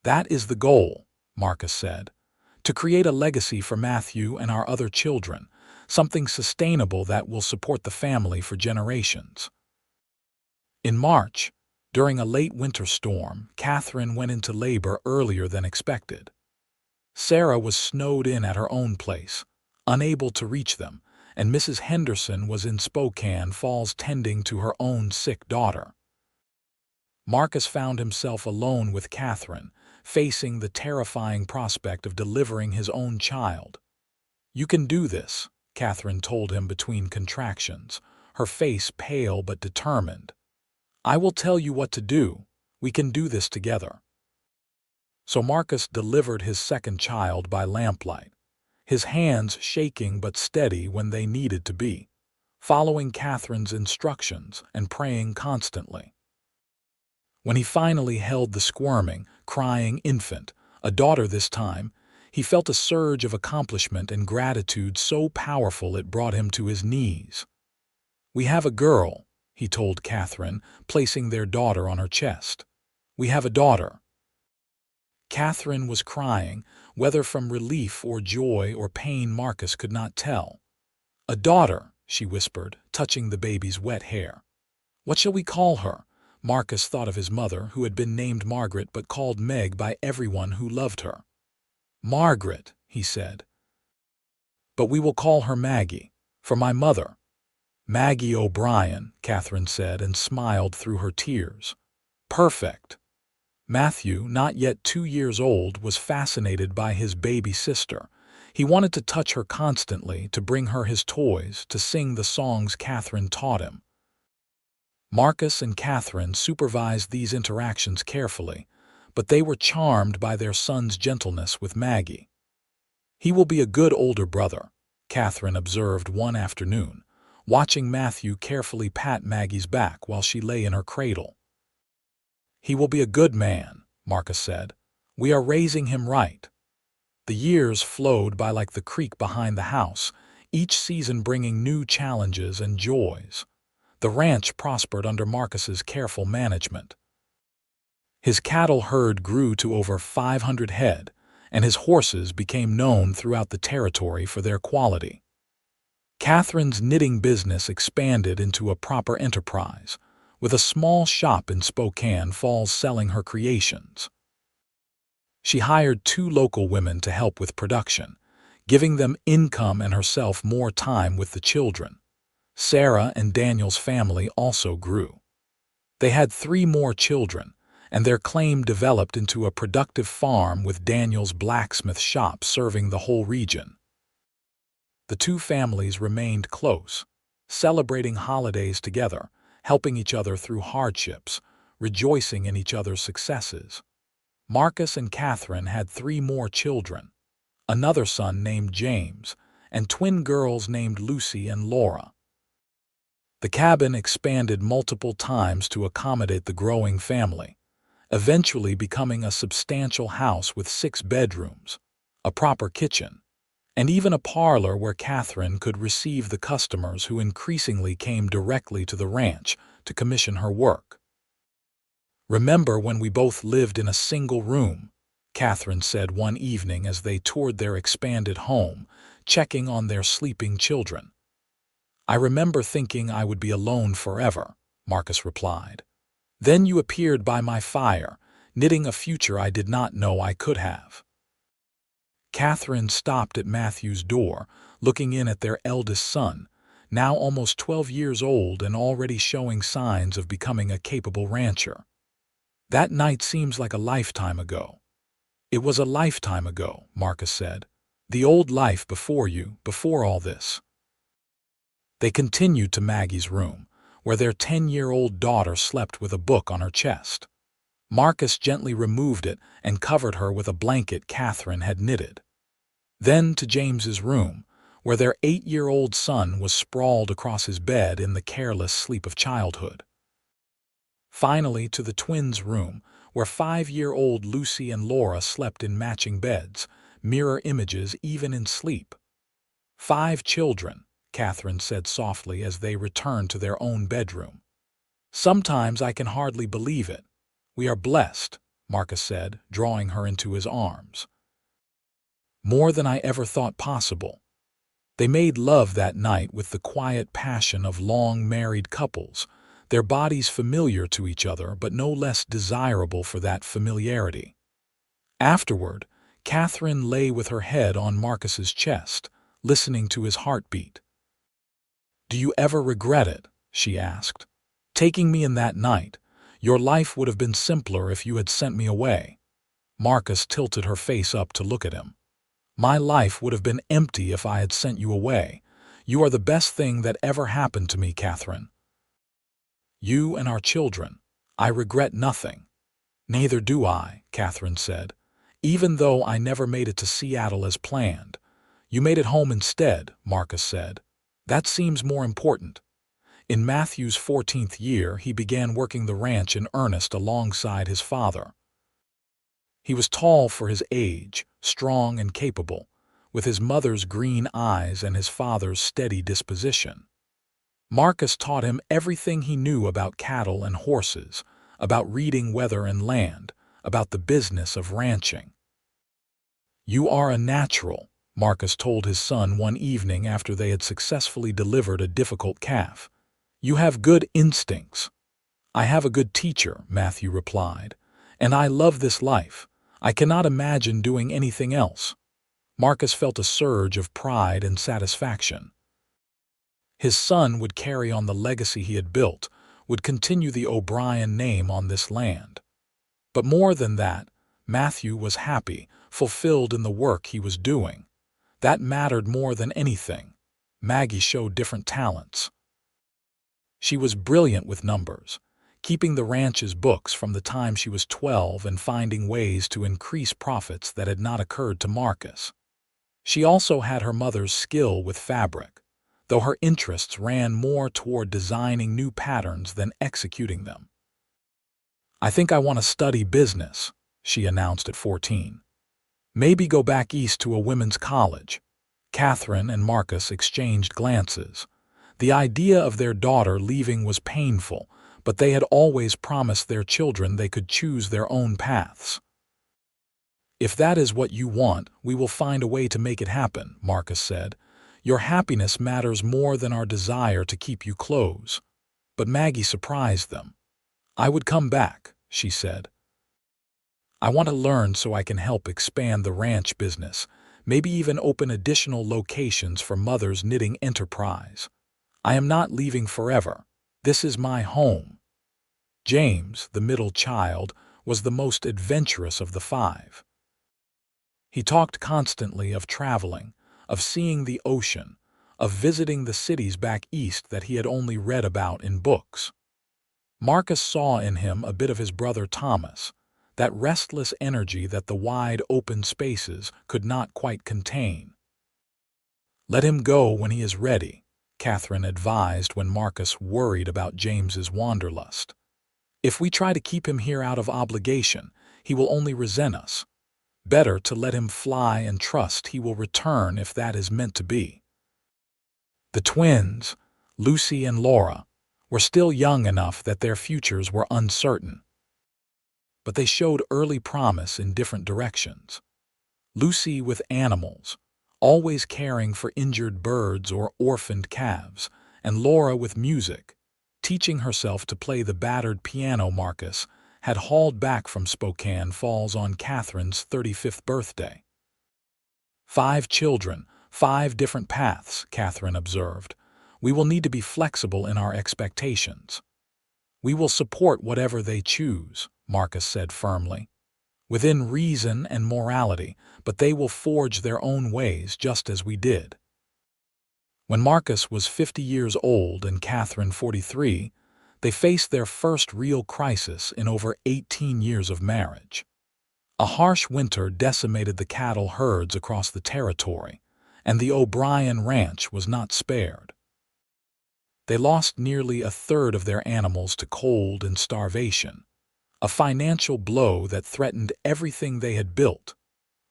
"That is the goal," Marcus said, "to create a legacy for Matthew and our other children, something sustainable that will support the family for generations." In March, during a late winter storm, Katherine went into labor earlier than expected. Sarah was snowed in at her own place, unable to reach them, and Mrs. Henderson was in Spokane Falls tending to her own sick daughter. Marcus found himself alone with Katherine, facing the terrifying prospect of delivering his own child. "You can do this," Katherine told him between contractions, her face pale but determined. "I will tell you what to do. We can do this together." So Marcus delivered his second child by lamplight, his hands shaking but steady when they needed to be, following Katherine's instructions and praying constantly. When he finally held the squirming, crying infant, a daughter this time, he felt a surge of accomplishment and gratitude so powerful it brought him to his knees. "We have a girl," he told Katherine, placing their daughter on her chest. "We have a daughter." Katherine was crying, whether from relief or joy or pain Marcus could not tell. "A daughter," she whispered, touching the baby's wet hair. "What shall we call her?" Marcus thought of his mother, who had been named Margaret but called Meg by everyone who loved her. "Margaret," he said. "But we will call her Maggie, for my mother." "Maggie O'Brien," Katherine said and smiled through her tears. "Perfect." Matthew, not yet 2 years old, was fascinated by his baby sister. He wanted to touch her constantly, to bring her his toys, to sing the songs Katherine taught him. Marcus and Katherine supervised these interactions carefully, but they were charmed by their son's gentleness with Maggie. "He will be a good older brother," Katherine observed one afternoon, watching Matthew carefully pat Maggie's back while she lay in her cradle. "He will be a good man," Marcus said. "We are raising him right." The years flowed by like the creek behind the house, each season bringing new challenges and joys. The ranch prospered under Marcus's careful management. His cattle herd grew to over 500 head, and his horses became known throughout the territory for their quality. Katherine's knitting business expanded into a proper enterprise, with a small shop in Spokane Falls selling her creations. She hired 2 local women to help with production, giving them income and herself more time with the children. Sarah and Daniel's family also grew. They had 3 more children, and their claim developed into a productive farm with Daniel's blacksmith shop serving the whole region. The 2 families remained close, celebrating holidays together, helping each other through hardships, rejoicing in each other's successes. Marcus and Katherine had 3 more children, another son named James, and twin girls named Lucy and Laura. The cabin expanded multiple times to accommodate the growing family, eventually becoming a substantial house with 6 bedrooms, a proper kitchen, and even a parlor where Katherine could receive the customers who increasingly came directly to the ranch to commission her work. "Remember when we both lived in a single room?" Katherine said one evening as they toured their expanded home, checking on their sleeping children. "I remember thinking I would be alone forever," Marcus replied. "Then you appeared by my fire, knitting a future I did not know I could have." Katherine stopped at Matthew's door, looking in at their eldest son, now almost 12 years old and already showing signs of becoming a capable rancher. "That night seems like a lifetime ago." "It was a lifetime ago," Marcus said. "The old life before you, before all this." They continued to Maggie's room, where their 10-year-old daughter slept with a book on her chest. Marcus gently removed it and covered her with a blanket Katherine had knitted. Then to James's room, where their 8-year-old son was sprawled across his bed in the careless sleep of childhood. Finally, to the twins' room, where 5-year-old Lucy and Laura slept in matching beds, mirror images even in sleep. 5 children, Katherine said softly as they returned to their own bedroom. Sometimes I can hardly believe it. We are blessed, Marcus said, drawing her into his arms. More than I ever thought possible. They made love that night with the quiet passion of long married couples, their bodies familiar to each other but no less desirable for that familiarity. Afterward, Katherine lay with her head on Marcus's chest, listening to his heartbeat. "Do you ever regret it?" she asked. "Taking me in that night. Your life would have been simpler if you had sent me away." Marcus tilted her face up to look at him. "My life would have been empty if I had sent you away. You are the best thing that ever happened to me, Katherine. You and our children. I regret nothing." "Neither do I," Katherine said, "even though I never made it to Seattle as planned." "You made it home instead," Marcus said. "That seems more important." In Matthew's 14th year, he began working the ranch in earnest alongside his father. He was tall for his age, strong and capable, with his mother's green eyes and his father's steady disposition. Marcus taught him everything he knew about cattle and horses, about reading weather and land, about the business of ranching. "You are a natural," Marcus told his son one evening after they had successfully delivered a difficult calf. "You have good instincts." "I have a good teacher," Matthew replied, "and I love this life. I cannot imagine doing anything else." Marcus felt a surge of pride and satisfaction. His son would carry on the legacy he had built, would continue the O'Brien name on this land. But more than that, Matthew was happy, fulfilled in the work he was doing. That mattered more than anything. Maggie showed different talents. She was brilliant with numbers, keeping the ranch's books from the time she was 12 and finding ways to increase profits that had not occurred to Marcus. She also had her mother's skill with fabric, though her interests ran more toward designing new patterns than executing them. "I think I want to study business," she announced at 14. "Maybe go back east to a women's college." Katherine and Marcus exchanged glances. The idea of their daughter leaving was painful, but they had always promised their children they could choose their own paths. "If that is what you want, we will find a way to make it happen," Marcus said. "Your happiness matters more than our desire to keep you close." But Maggie surprised them. "I would come back," she said. "I want to learn so I can help expand the ranch business, maybe even open additional locations for Mother's knitting enterprise. I am not leaving forever. This is my home." James, the middle child, was the most adventurous of the 5. He talked constantly of traveling, of seeing the ocean, of visiting the cities back east that he had only read about in books. Marcus saw in him a bit of his brother Thomas, that restless energy that the wide open spaces could not quite contain. "Let him go when he is ready," Katherine advised when Marcus worried about James's wanderlust. "If we try to keep him here out of obligation, he will only resent us. Better to let him fly and trust he will return if that is meant to be." The twins, Lucy and Laura, were still young enough that their futures were uncertain. But they showed early promise in different directions. Lucy with animals, always caring for injured birds or orphaned calves, and Laura with music, teaching herself to play the battered piano Marcus had hauled back from Spokane Falls on Katherine's 35th birthday. 5 children, 5 different paths, Katherine observed. "We will need to be flexible in our expectations." "We will support whatever they choose," Marcus said firmly. "Within reason and morality, but they will forge their own ways just as we did." When Marcus was 50 years old and Katherine 43, they faced their first real crisis in over 18 years of marriage. A harsh winter decimated the cattle herds across the territory, and the O'Brien ranch was not spared. They lost nearly a third of their animals to cold and starvation, a financial blow that threatened everything they had built.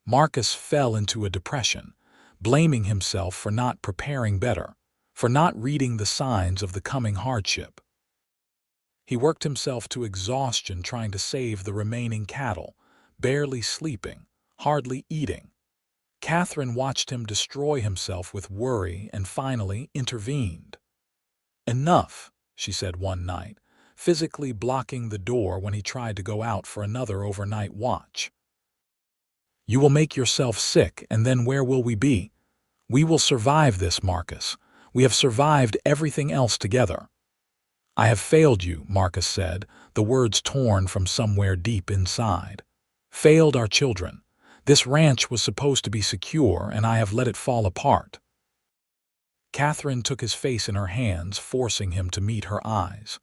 Marcus fell into a depression, blaming himself for not preparing better, for not reading the signs of the coming hardship. He worked himself to exhaustion trying to save the remaining cattle, barely sleeping, hardly eating. Katherine watched him destroy himself with worry and finally intervened. "Enough," she said one night, physically blocking the door when he tried to go out for another overnight watch. "You will make yourself sick, and then where will we be? We will survive this, Marcus. We have survived everything else together." "I have failed you," Marcus said, the words torn from somewhere deep inside. "Failed our children. This ranch was supposed to be secure, and I have let it fall apart." Katherine took his face in her hands, forcing him to meet her eyes.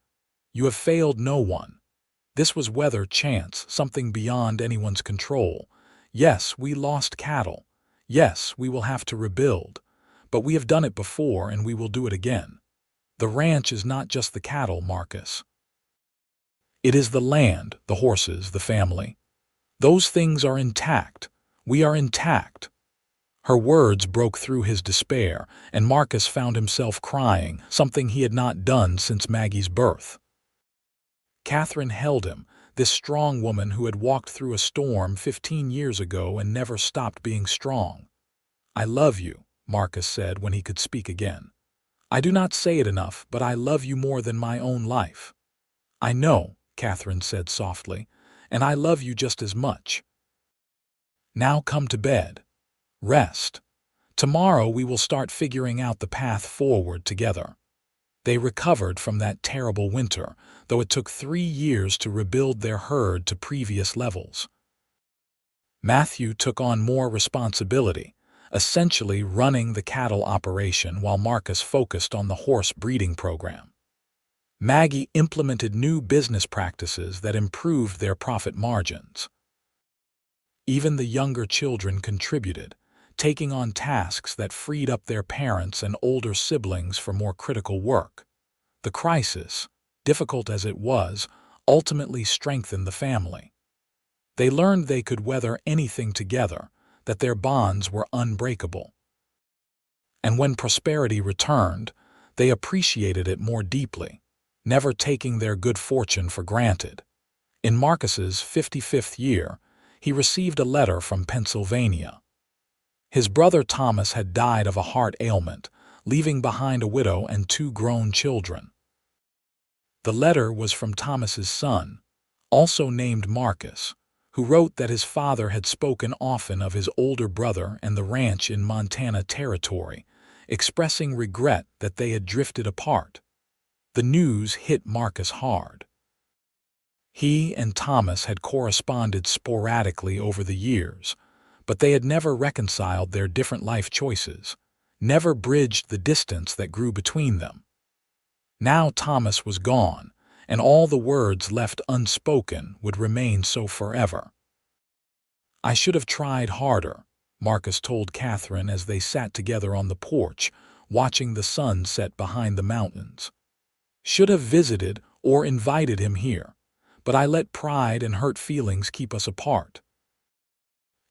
"You have failed no one. This was weather, chance, something beyond anyone's control. Yes, we lost cattle. Yes, we will have to rebuild. But we have done it before, and we will do it again. The ranch is not just the cattle, Marcus. It is the land, the horses, the family. Those things are intact. We are intact." Her words broke through his despair, and Marcus found himself crying, something he had not done since Maggie's birth. Katherine held him, this strong woman who had walked through a storm 15 years ago and never stopped being strong. "I love you," Marcus said when he could speak again. "I do not say it enough, but I love you more than my own life." "I know," Katherine said softly, "and I love you just as much. Now come to bed. Rest. Tomorrow we will start figuring out the path forward together." They recovered from that terrible winter, though it took 3 years to rebuild their herd to previous levels. Matthew took on more responsibility, essentially running the cattle operation while Marcus focused on the horse breeding program. Maggie implemented new business practices that improved their profit margins. Even the younger children contributed, taking on tasks that freed up their parents and older siblings for more critical work. The crisis, difficult as it was, ultimately strengthened the family. They learned they could weather anything together, that their bonds were unbreakable. And when prosperity returned, they appreciated it more deeply, never taking their good fortune for granted. In Marcus's 55th year, he received a letter from Pennsylvania. His brother Thomas had died of a heart ailment, leaving behind a widow and 2 grown children. The letter was from Thomas's son, also named Marcus, who wrote that his father had spoken often of his older brother and the ranch in Montana Territory, expressing regret that they had drifted apart. The news hit Marcus hard. He and Thomas had corresponded sporadically over the years, but they had never reconciled their different life choices, never bridged the distance that grew between them. Now Thomas was gone, and all the words left unspoken would remain so forever. "I should have tried harder," Marcus told Katherine as they sat together on the porch, watching the sun set behind the mountains. "Should have visited or invited him here, but I let pride and hurt feelings keep us apart."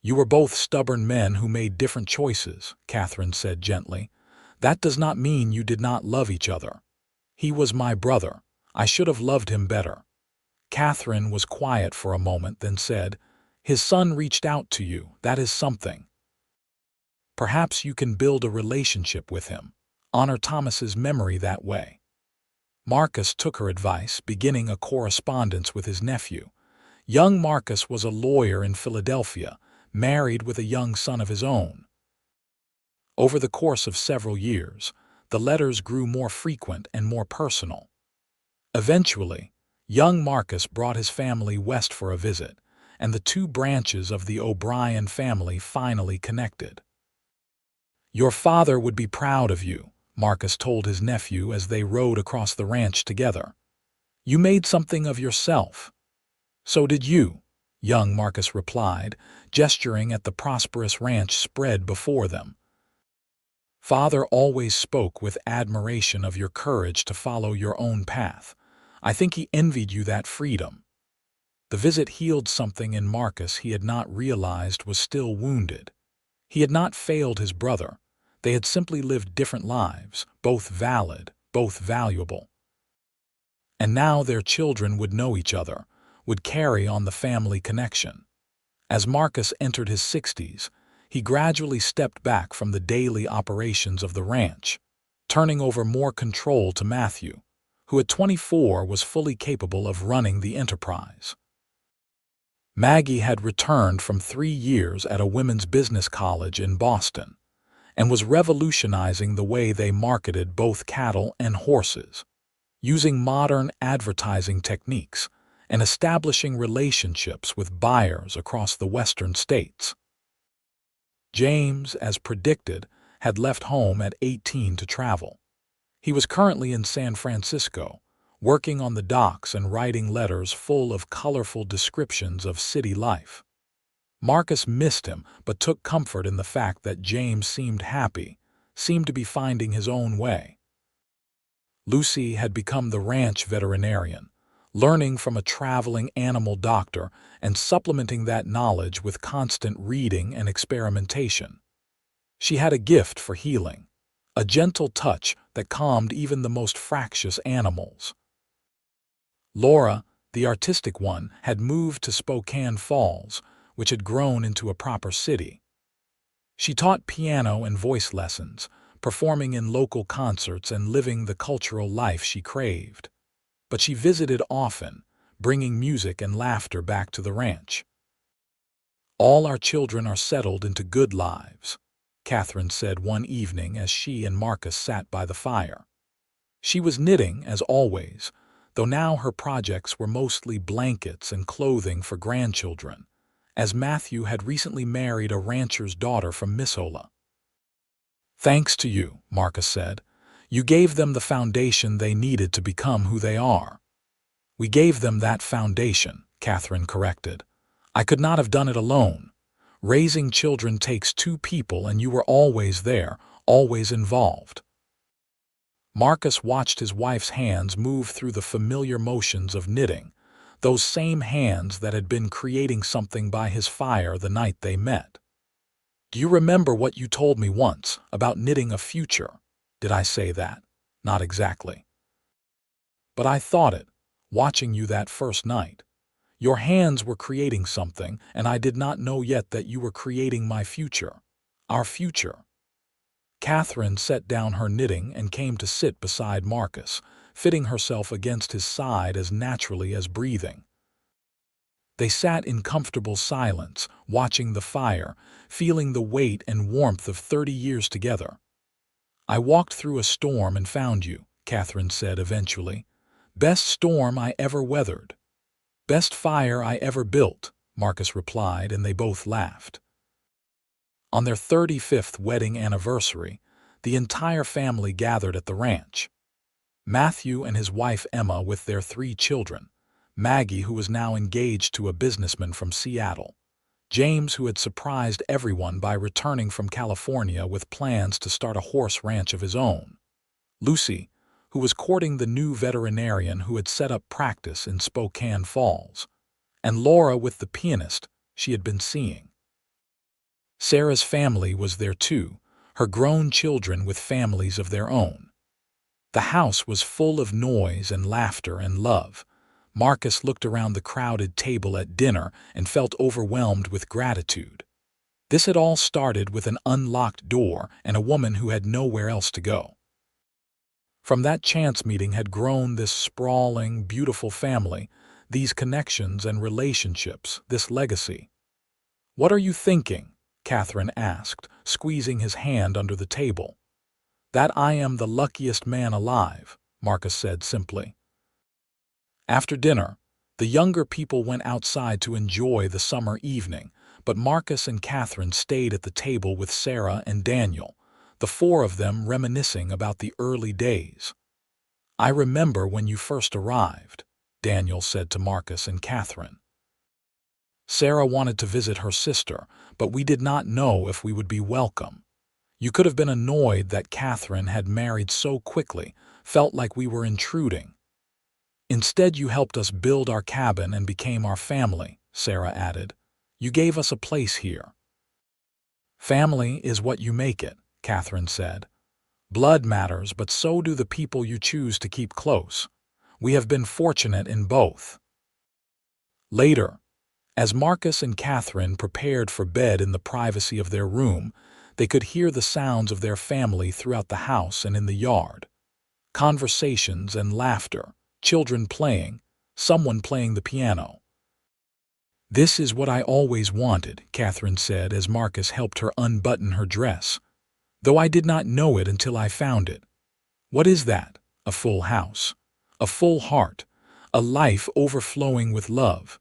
"You were both stubborn men who made different choices," Katherine said gently. "That does not mean you did not love each other. He was my brother. I should have loved him better." Katherine was quiet for a moment, then said, "His son reached out to you. That is something. Perhaps you can build a relationship with him. Honor Thomas's memory that way." Marcus took her advice, beginning a correspondence with his nephew. Young Marcus was a lawyer in Philadelphia, married with a young son of his own. Over the course of several years, the letters grew more frequent and more personal. Eventually, young Marcus brought his family west for a visit, and the 2 branches of the O'Brien family finally connected. "Your father would be proud of you," Marcus told his nephew as they rode across the ranch together. "You made something of yourself." "So did you," young Marcus replied, gesturing at the prosperous ranch spread before them. Father always spoke with admiration of your courage to follow your own path. I think he envied you that freedom." The visit healed something in Marcus he had not realized was still wounded. He had not failed his brother. They had simply lived different lives, both valid, both valuable. And now their children would know each other, would carry on the family connection. As Marcus entered his 60s, he gradually stepped back from the daily operations of the ranch, turning over more control to Matthew, who at 24 was fully capable of running the enterprise. Maggie had returned from 3 years at a women's business college in Boston and was revolutionizing the way they marketed both cattle and horses, using modern advertising techniques and establishing relationships with buyers across the western states. James, as predicted, had left home at 18 to travel. He was currently in San Francisco, working on the docks and writing letters full of colorful descriptions of city life. Marcus missed him, but took comfort in the fact that James seemed happy, seemed to be finding his own way. Lucy had become the ranch veterinarian, learning from a traveling animal doctor and supplementing that knowledge with constant reading and experimentation. She had a gift for healing, a gentle touch that calmed even the most fractious animals. Laura, the artistic one, had moved to Spokane Falls, which had grown into a proper city. She taught piano and voice lessons, performing in local concerts and living the cultural life she craved. But she visited often, bringing music and laughter back to the ranch. "All our children are settled into good lives," Katherine said one evening as she and Marcus sat by the fire. She was knitting, as always, though now her projects were mostly blankets and clothing for grandchildren, as Matthew had recently married a rancher's daughter from Missoula. "Thanks to you," Marcus said. "You gave them the foundation they needed to become who they are." "We gave them that foundation," Katherine corrected. "I could not have done it alone. Raising children takes 2 people, and you were always there, always involved." Marcus watched his wife's hands move through the familiar motions of knitting, those same hands that had been creating something by his fire the night they met. "Do you remember what you told me once about knitting a future?" "Did I say that?" "Not exactly. But I thought it, watching you that first night. Your hands were creating something, and I did not know yet that you were creating my future. Our future." Katherine set down her knitting and came to sit beside Marcus, fitting herself against his side as naturally as breathing. They sat in comfortable silence, watching the fire, feeling the weight and warmth of 30 years together. "I walked through a storm and found you," Katherine said eventually. "Best storm I ever weathered." "Best fire I ever built," Marcus replied, and they both laughed. On their 35th wedding anniversary, the entire family gathered at the ranch. Matthew and his wife Emma with their 3 children, Maggie, who was now engaged to a businessman from Seattle, James, who had surprised everyone by returning from California with plans to start a horse ranch of his own, Lucy, who was courting the new veterinarian who had set up practice in Spokane Falls, and Laura with the pianist she had been seeing. Sarah's family was there too, her grown children with families of their own. The house was full of noise and laughter and love. Marcus looked around the crowded table at dinner and felt overwhelmed with gratitude. This had all started with an unlocked door and a woman who had nowhere else to go. From that chance meeting had grown this sprawling, beautiful family, these connections and relationships, this legacy. "What are you thinking?" Katherine asked, squeezing his hand under the table. "That I am the luckiest man alive," Marcus said simply. After dinner, the younger people went outside to enjoy the summer evening, but Marcus and Katherine stayed at the table with Sarah and Daniel, the 4 of them reminiscing about the early days. "I remember when you first arrived," Daniel said to Marcus and Katherine. "Sarah wanted to visit her sister, but we did not know if we would be welcome. You could have been annoyed that Katherine had married so quickly, felt like we were intruding. Instead, you helped us build our cabin and became our family, Sarah added. You gave us a place here. Family is what you make it, Katherine said. Blood matters, but so do the people you choose to keep close. We have been fortunate in both. Later, as Marcus and Katherine prepared for bed in the privacy of their room, they could hear the sounds of their family throughout the house and in the yard. Conversations and laughter, children playing, someone playing the piano. "This is what I always wanted," Katherine said as Marcus helped her unbutton her dress, "though I did not know it until I found it. What is that? A full house, a full heart, a life overflowing with love."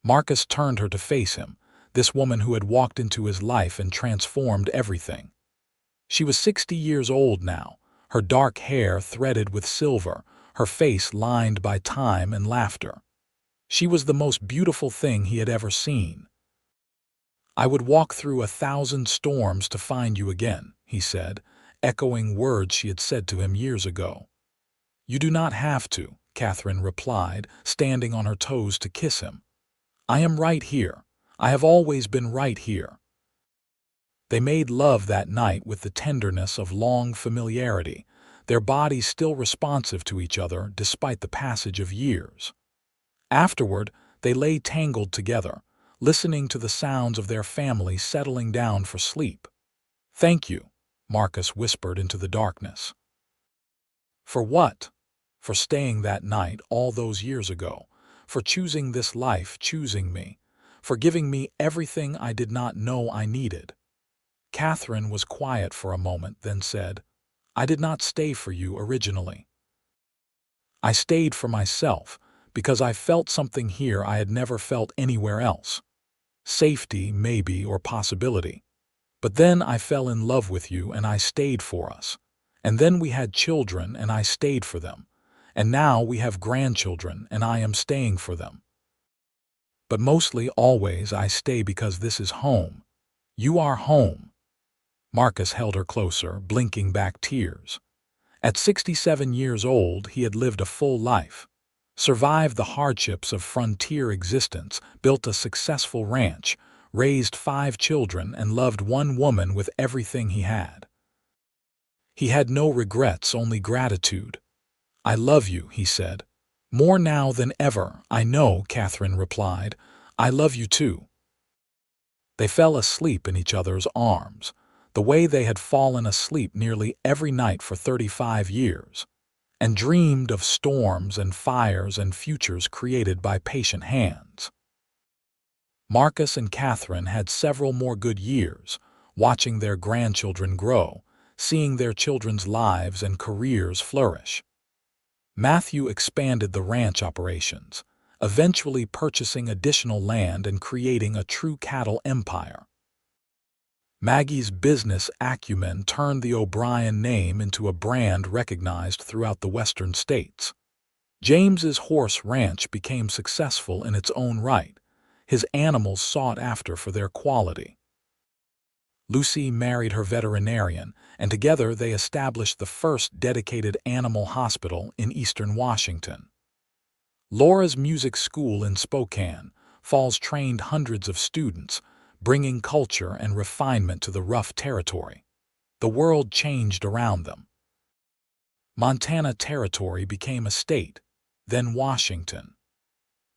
Marcus turned her to face him, this woman who had walked into his life and transformed everything. She was 60 years old now, her dark hair threaded with silver, her face lined by time and laughter. She was the most beautiful thing he had ever seen. "I would walk through 1,000 storms to find you again," he said, echoing words she had said to him years ago. "You do not have to," Katherine replied, standing on her toes to kiss him. "I am right here. I have always been right here." They made love that night with the tenderness of long familiarity, their bodies still responsive to each other despite the passage of years. Afterward, they lay tangled together, listening to the sounds of their family settling down for sleep. "Thank you," Marcus whispered into the darkness. "For what?" "For staying that night all those years ago, for choosing this life, choosing me, for giving me everything I did not know I needed." Katherine was quiet for a moment, then said, "I did not stay for you originally. I stayed for myself, because I felt something here I had never felt anywhere else. Safety, maybe, or possibility. But then I fell in love with you and I stayed for us. And then we had children and I stayed for them. And now we have grandchildren and I am staying for them. But mostly always I stay because this is home. You are home." Marcus held her closer, blinking back tears. At 67 years old, he had lived a full life, survived the hardships of frontier existence, built a successful ranch, raised 5 children, and loved one woman with everything he had. He had no regrets, only gratitude. "I love you," he said. "More now than ever, I know," Katherine replied. "I love you too." They fell asleep in each other's arms, the way they had fallen asleep nearly every night for 35 years, and dreamed of storms and fires and futures created by patient hands. Marcus and Katherine had several more good years, watching their grandchildren grow, seeing their children's lives and careers flourish. Matthew expanded the ranch operations, eventually purchasing additional land and creating a true cattle empire. Maggie's business acumen turned the O'Brien name into a brand recognized throughout the western states. James's horse ranch became successful in its own right, his animals sought after for their quality. Lucy married her veterinarian, and together they established the first dedicated animal hospital in eastern Washington. Laura's music school in Spokane Falls trained hundreds of students, bringing culture and refinement to the rough territory. The world changed around them. Montana Territory became a state, then Washington.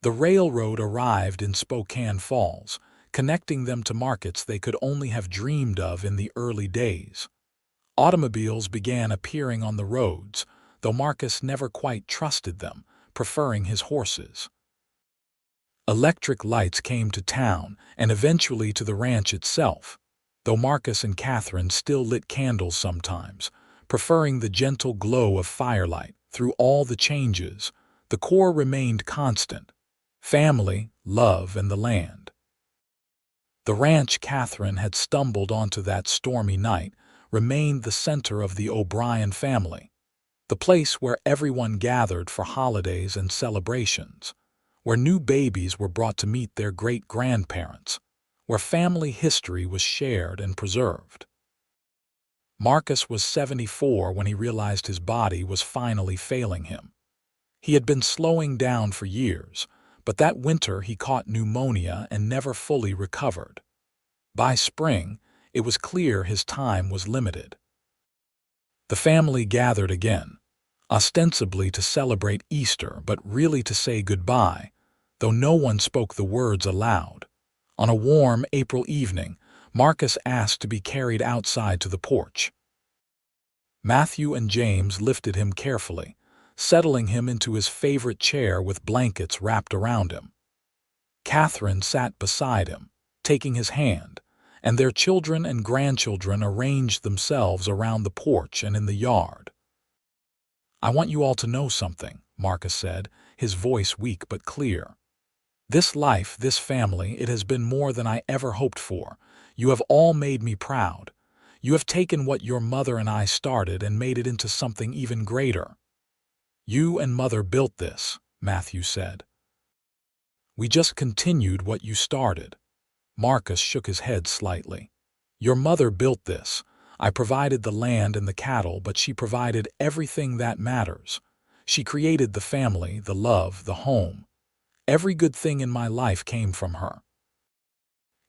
The railroad arrived in Spokane Falls, connecting them to markets they could only have dreamed of in the early days. Automobiles began appearing on the roads, though Marcus never quite trusted them, preferring his horses. Electric lights came to town and eventually to the ranch itself, though Marcus and Katherine still lit candles sometimes, preferring the gentle glow of firelight. Through all the changes, the core remained constant: family, love, and the land. The ranch Katherine had stumbled onto that stormy night remained the center of the O'Brien family, the place where everyone gathered for holidays and celebrations, where new babies were brought to meet their great-grandparents, where family history was shared and preserved. Marcus was 74 when he realized his body was finally failing him. He had been slowing down for years, but that winter he caught pneumonia and never fully recovered. By spring, it was clear his time was limited. The family gathered again, ostensibly to celebrate Easter, but really to say goodbye, though no one spoke the words aloud. On a warm April evening, Marcus asked to be carried outside to the porch. Matthew and James lifted him carefully, settling him into his favorite chair with blankets wrapped around him. Katherine sat beside him, taking his hand, and their children and grandchildren arranged themselves around the porch and in the yard. "I want you all to know something," Marcus said, his voice weak but clear. "This life, this family, it has been more than I ever hoped for. You have all made me proud. You have taken what your mother and I started and made it into something even greater." "You and Mother built this," Matthew said. "We just continued what you started." Marcus shook his head slightly. "Your mother built this. I provided the land and the cattle, but she provided everything that matters. She created the family, the love, the home. Every good thing in my life came from her."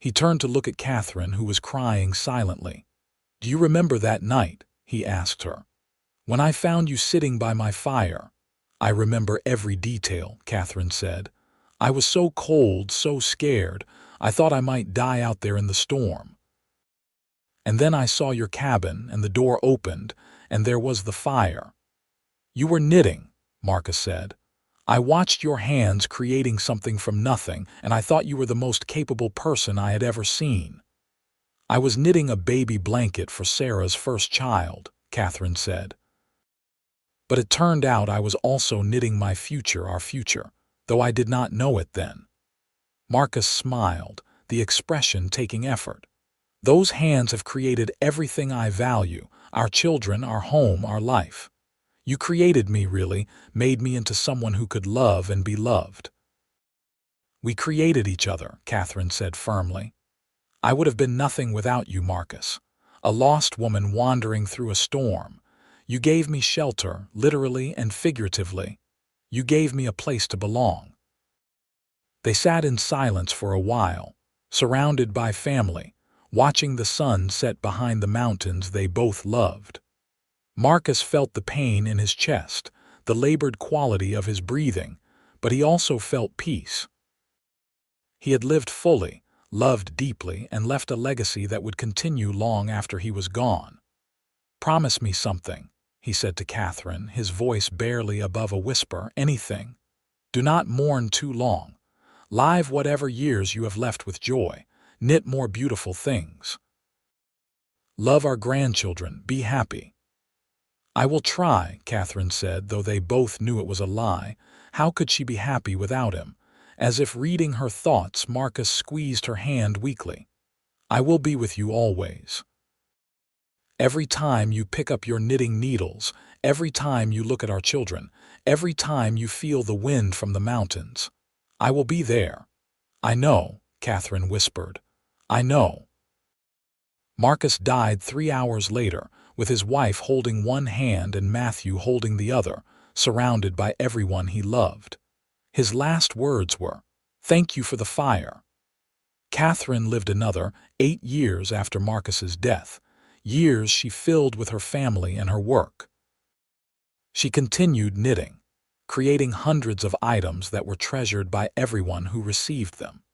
He turned to look at Katherine, who was crying silently. "Do you remember that night?" he asked her. "When I found you sitting by my fire?" "I remember every detail," Katherine said. "I was so cold, so scared. I thought I might die out there in the storm. And then I saw your cabin, and the door opened, and there was the fire." "You were knitting," Marcus said. "I watched your hands creating something from nothing, and I thought you were the most capable person I had ever seen." "I was knitting a baby blanket for Sarah's first child," Katherine said. "But it turned out I was also knitting my future, our future, though I did not know it then." Marcus smiled, the expression taking effort. "Those hands have created everything I value, our children, our home, our life. You created me, really, made me into someone who could love and be loved." "We created each other," Katherine said firmly. "I would have been nothing without you, Marcus. A lost woman wandering through a storm. You gave me shelter, literally and figuratively. You gave me a place to belong." They sat in silence for a while, surrounded by family, watching the sun set behind the mountains they both loved. Marcus felt the pain in his chest, the labored quality of his breathing, but he also felt peace. He had lived fully, loved deeply, and left a legacy that would continue long after he was gone. "Promise me something," he said to Katherine, his voice barely above a whisper. "Anything. Do not mourn too long. Live whatever years you have left with joy. Knit more beautiful things. Love our grandchildren. Be happy." "I will try," Katherine said, though they both knew it was a lie. How could she be happy without him? As if reading her thoughts, Marcus squeezed her hand weakly. "I will be with you always. Every time you pick up your knitting needles, every time you look at our children, every time you feel the wind from the mountains. I will be there." "I know," Katherine whispered. "I know." Marcus died 3 hours later, with his wife holding one hand and Matthew holding the other, surrounded by everyone he loved. His last words were, "Thank you for the fire." Katherine lived another 8 years after Marcus's death, years she filled with her family and her work. She continued knitting, creating hundreds of items that were treasured by everyone who received them.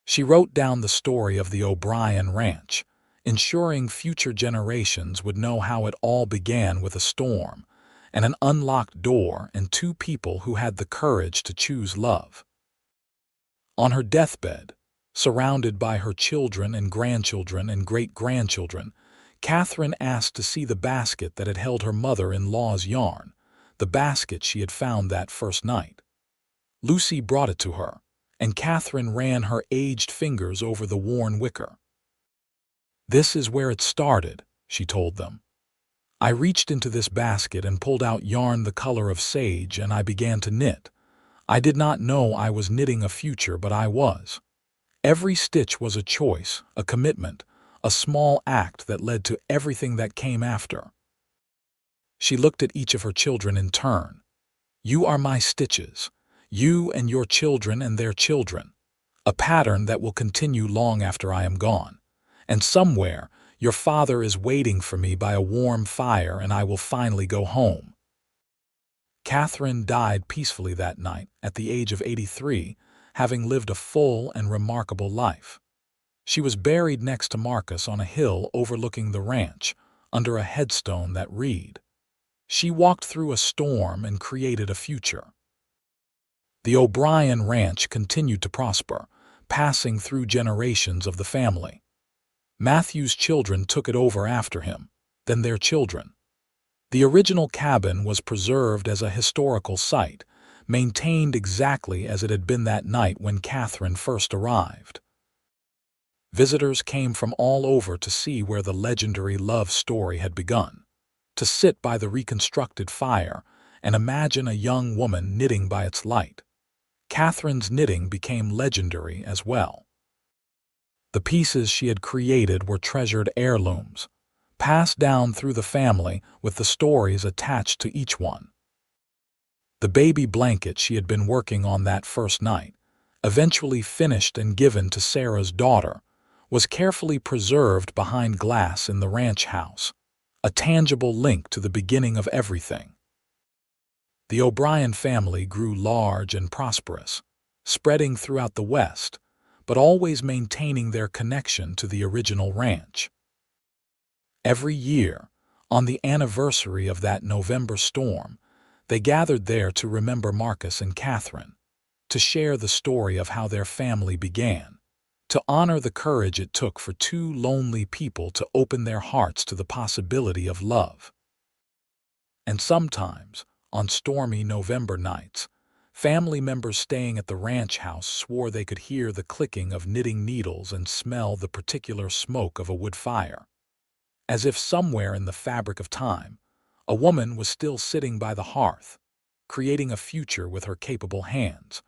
She wrote down the story of the O'Brien Ranch, ensuring future generations would know how it all began with a storm, and an unlocked door and 2 people who had the courage to choose love. On her deathbed, surrounded by her children and grandchildren and great-grandchildren, Katherine asked to see the basket that had held her mother-in-law's yarn, the basket she had found that first night. Lucy brought it to her, and Katherine ran her aged fingers over the worn wicker. "This is where it started," she told them. "I reached into this basket and pulled out yarn the color of sage, and I began to knit. I did not know I was knitting a future, but I was. Every stitch was a choice, a commitment, a small act that led to everything that came after. She looked at each of her children in turn. "You are my stitches, you and your children and their children, a pattern that will continue long after I am gone. And somewhere, your father is waiting for me by a warm fire, and I will finally go home." Katherine died peacefully that night at the age of 83, having lived a full and remarkable life. She was buried next to Marcus on a hill overlooking the ranch, under a headstone that read, "She walked through a storm and created a future." The O'Brien Ranch continued to prosper, passing through generations of the family. Matthew's children took it over after him, then their children. The original cabin was preserved as a historical site, maintained exactly as it had been that night when Katherine first arrived. Visitors came from all over to see where the legendary love story had begun, to sit by the reconstructed fire and imagine a young woman knitting by its light. Katherine's knitting became legendary as well. The pieces she had created were treasured heirlooms, passed down through the family with the stories attached to each one. The baby blanket she had been working on that first night, eventually finished and given to Sarah's daughter, was carefully preserved behind glass in the ranch house, a tangible link to the beginning of everything. The O'Brien family grew large and prosperous, spreading throughout the West, but always maintaining their connection to the original ranch. Every year, on the anniversary of that November storm, they gathered there to remember Marcus and Katherine, to share the story of how their family began, to honor the courage it took for two lonely people to open their hearts to the possibility of love. And sometimes, on stormy November nights, family members staying at the ranch house swore they could hear the clicking of knitting needles and smell the particular smoke of a wood fire. As if somewhere in the fabric of time, a woman was still sitting by the hearth, creating a future with her capable hands,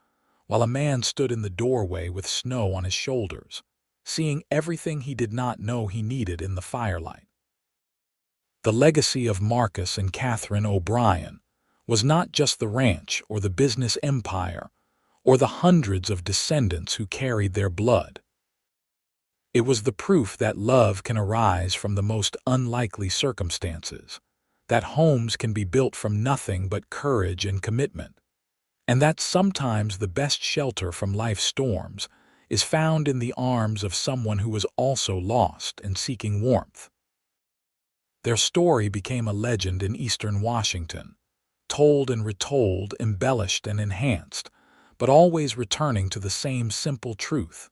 while a man stood in the doorway with snow on his shoulders, seeing everything he did not know he needed in the firelight. The legacy of Marcus and Katherine O'Brien was not just the ranch or the business empire or the hundreds of descendants who carried their blood. It was the proof that love can arise from the most unlikely circumstances, that homes can be built from nothing but courage and commitment, and that sometimes the best shelter from life's storms is found in the arms of someone who was also lost and seeking warmth. Their story became a legend in eastern Washington, told and retold, embellished and enhanced, but always returning to the same simple truth.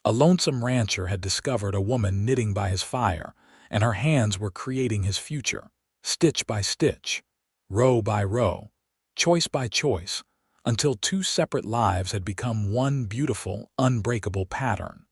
A lonesome rancher had discovered a woman knitting by his fire, and her hands were creating his future, stitch by stitch, row by row, choice by choice, until two separate lives had become one beautiful, unbreakable pattern.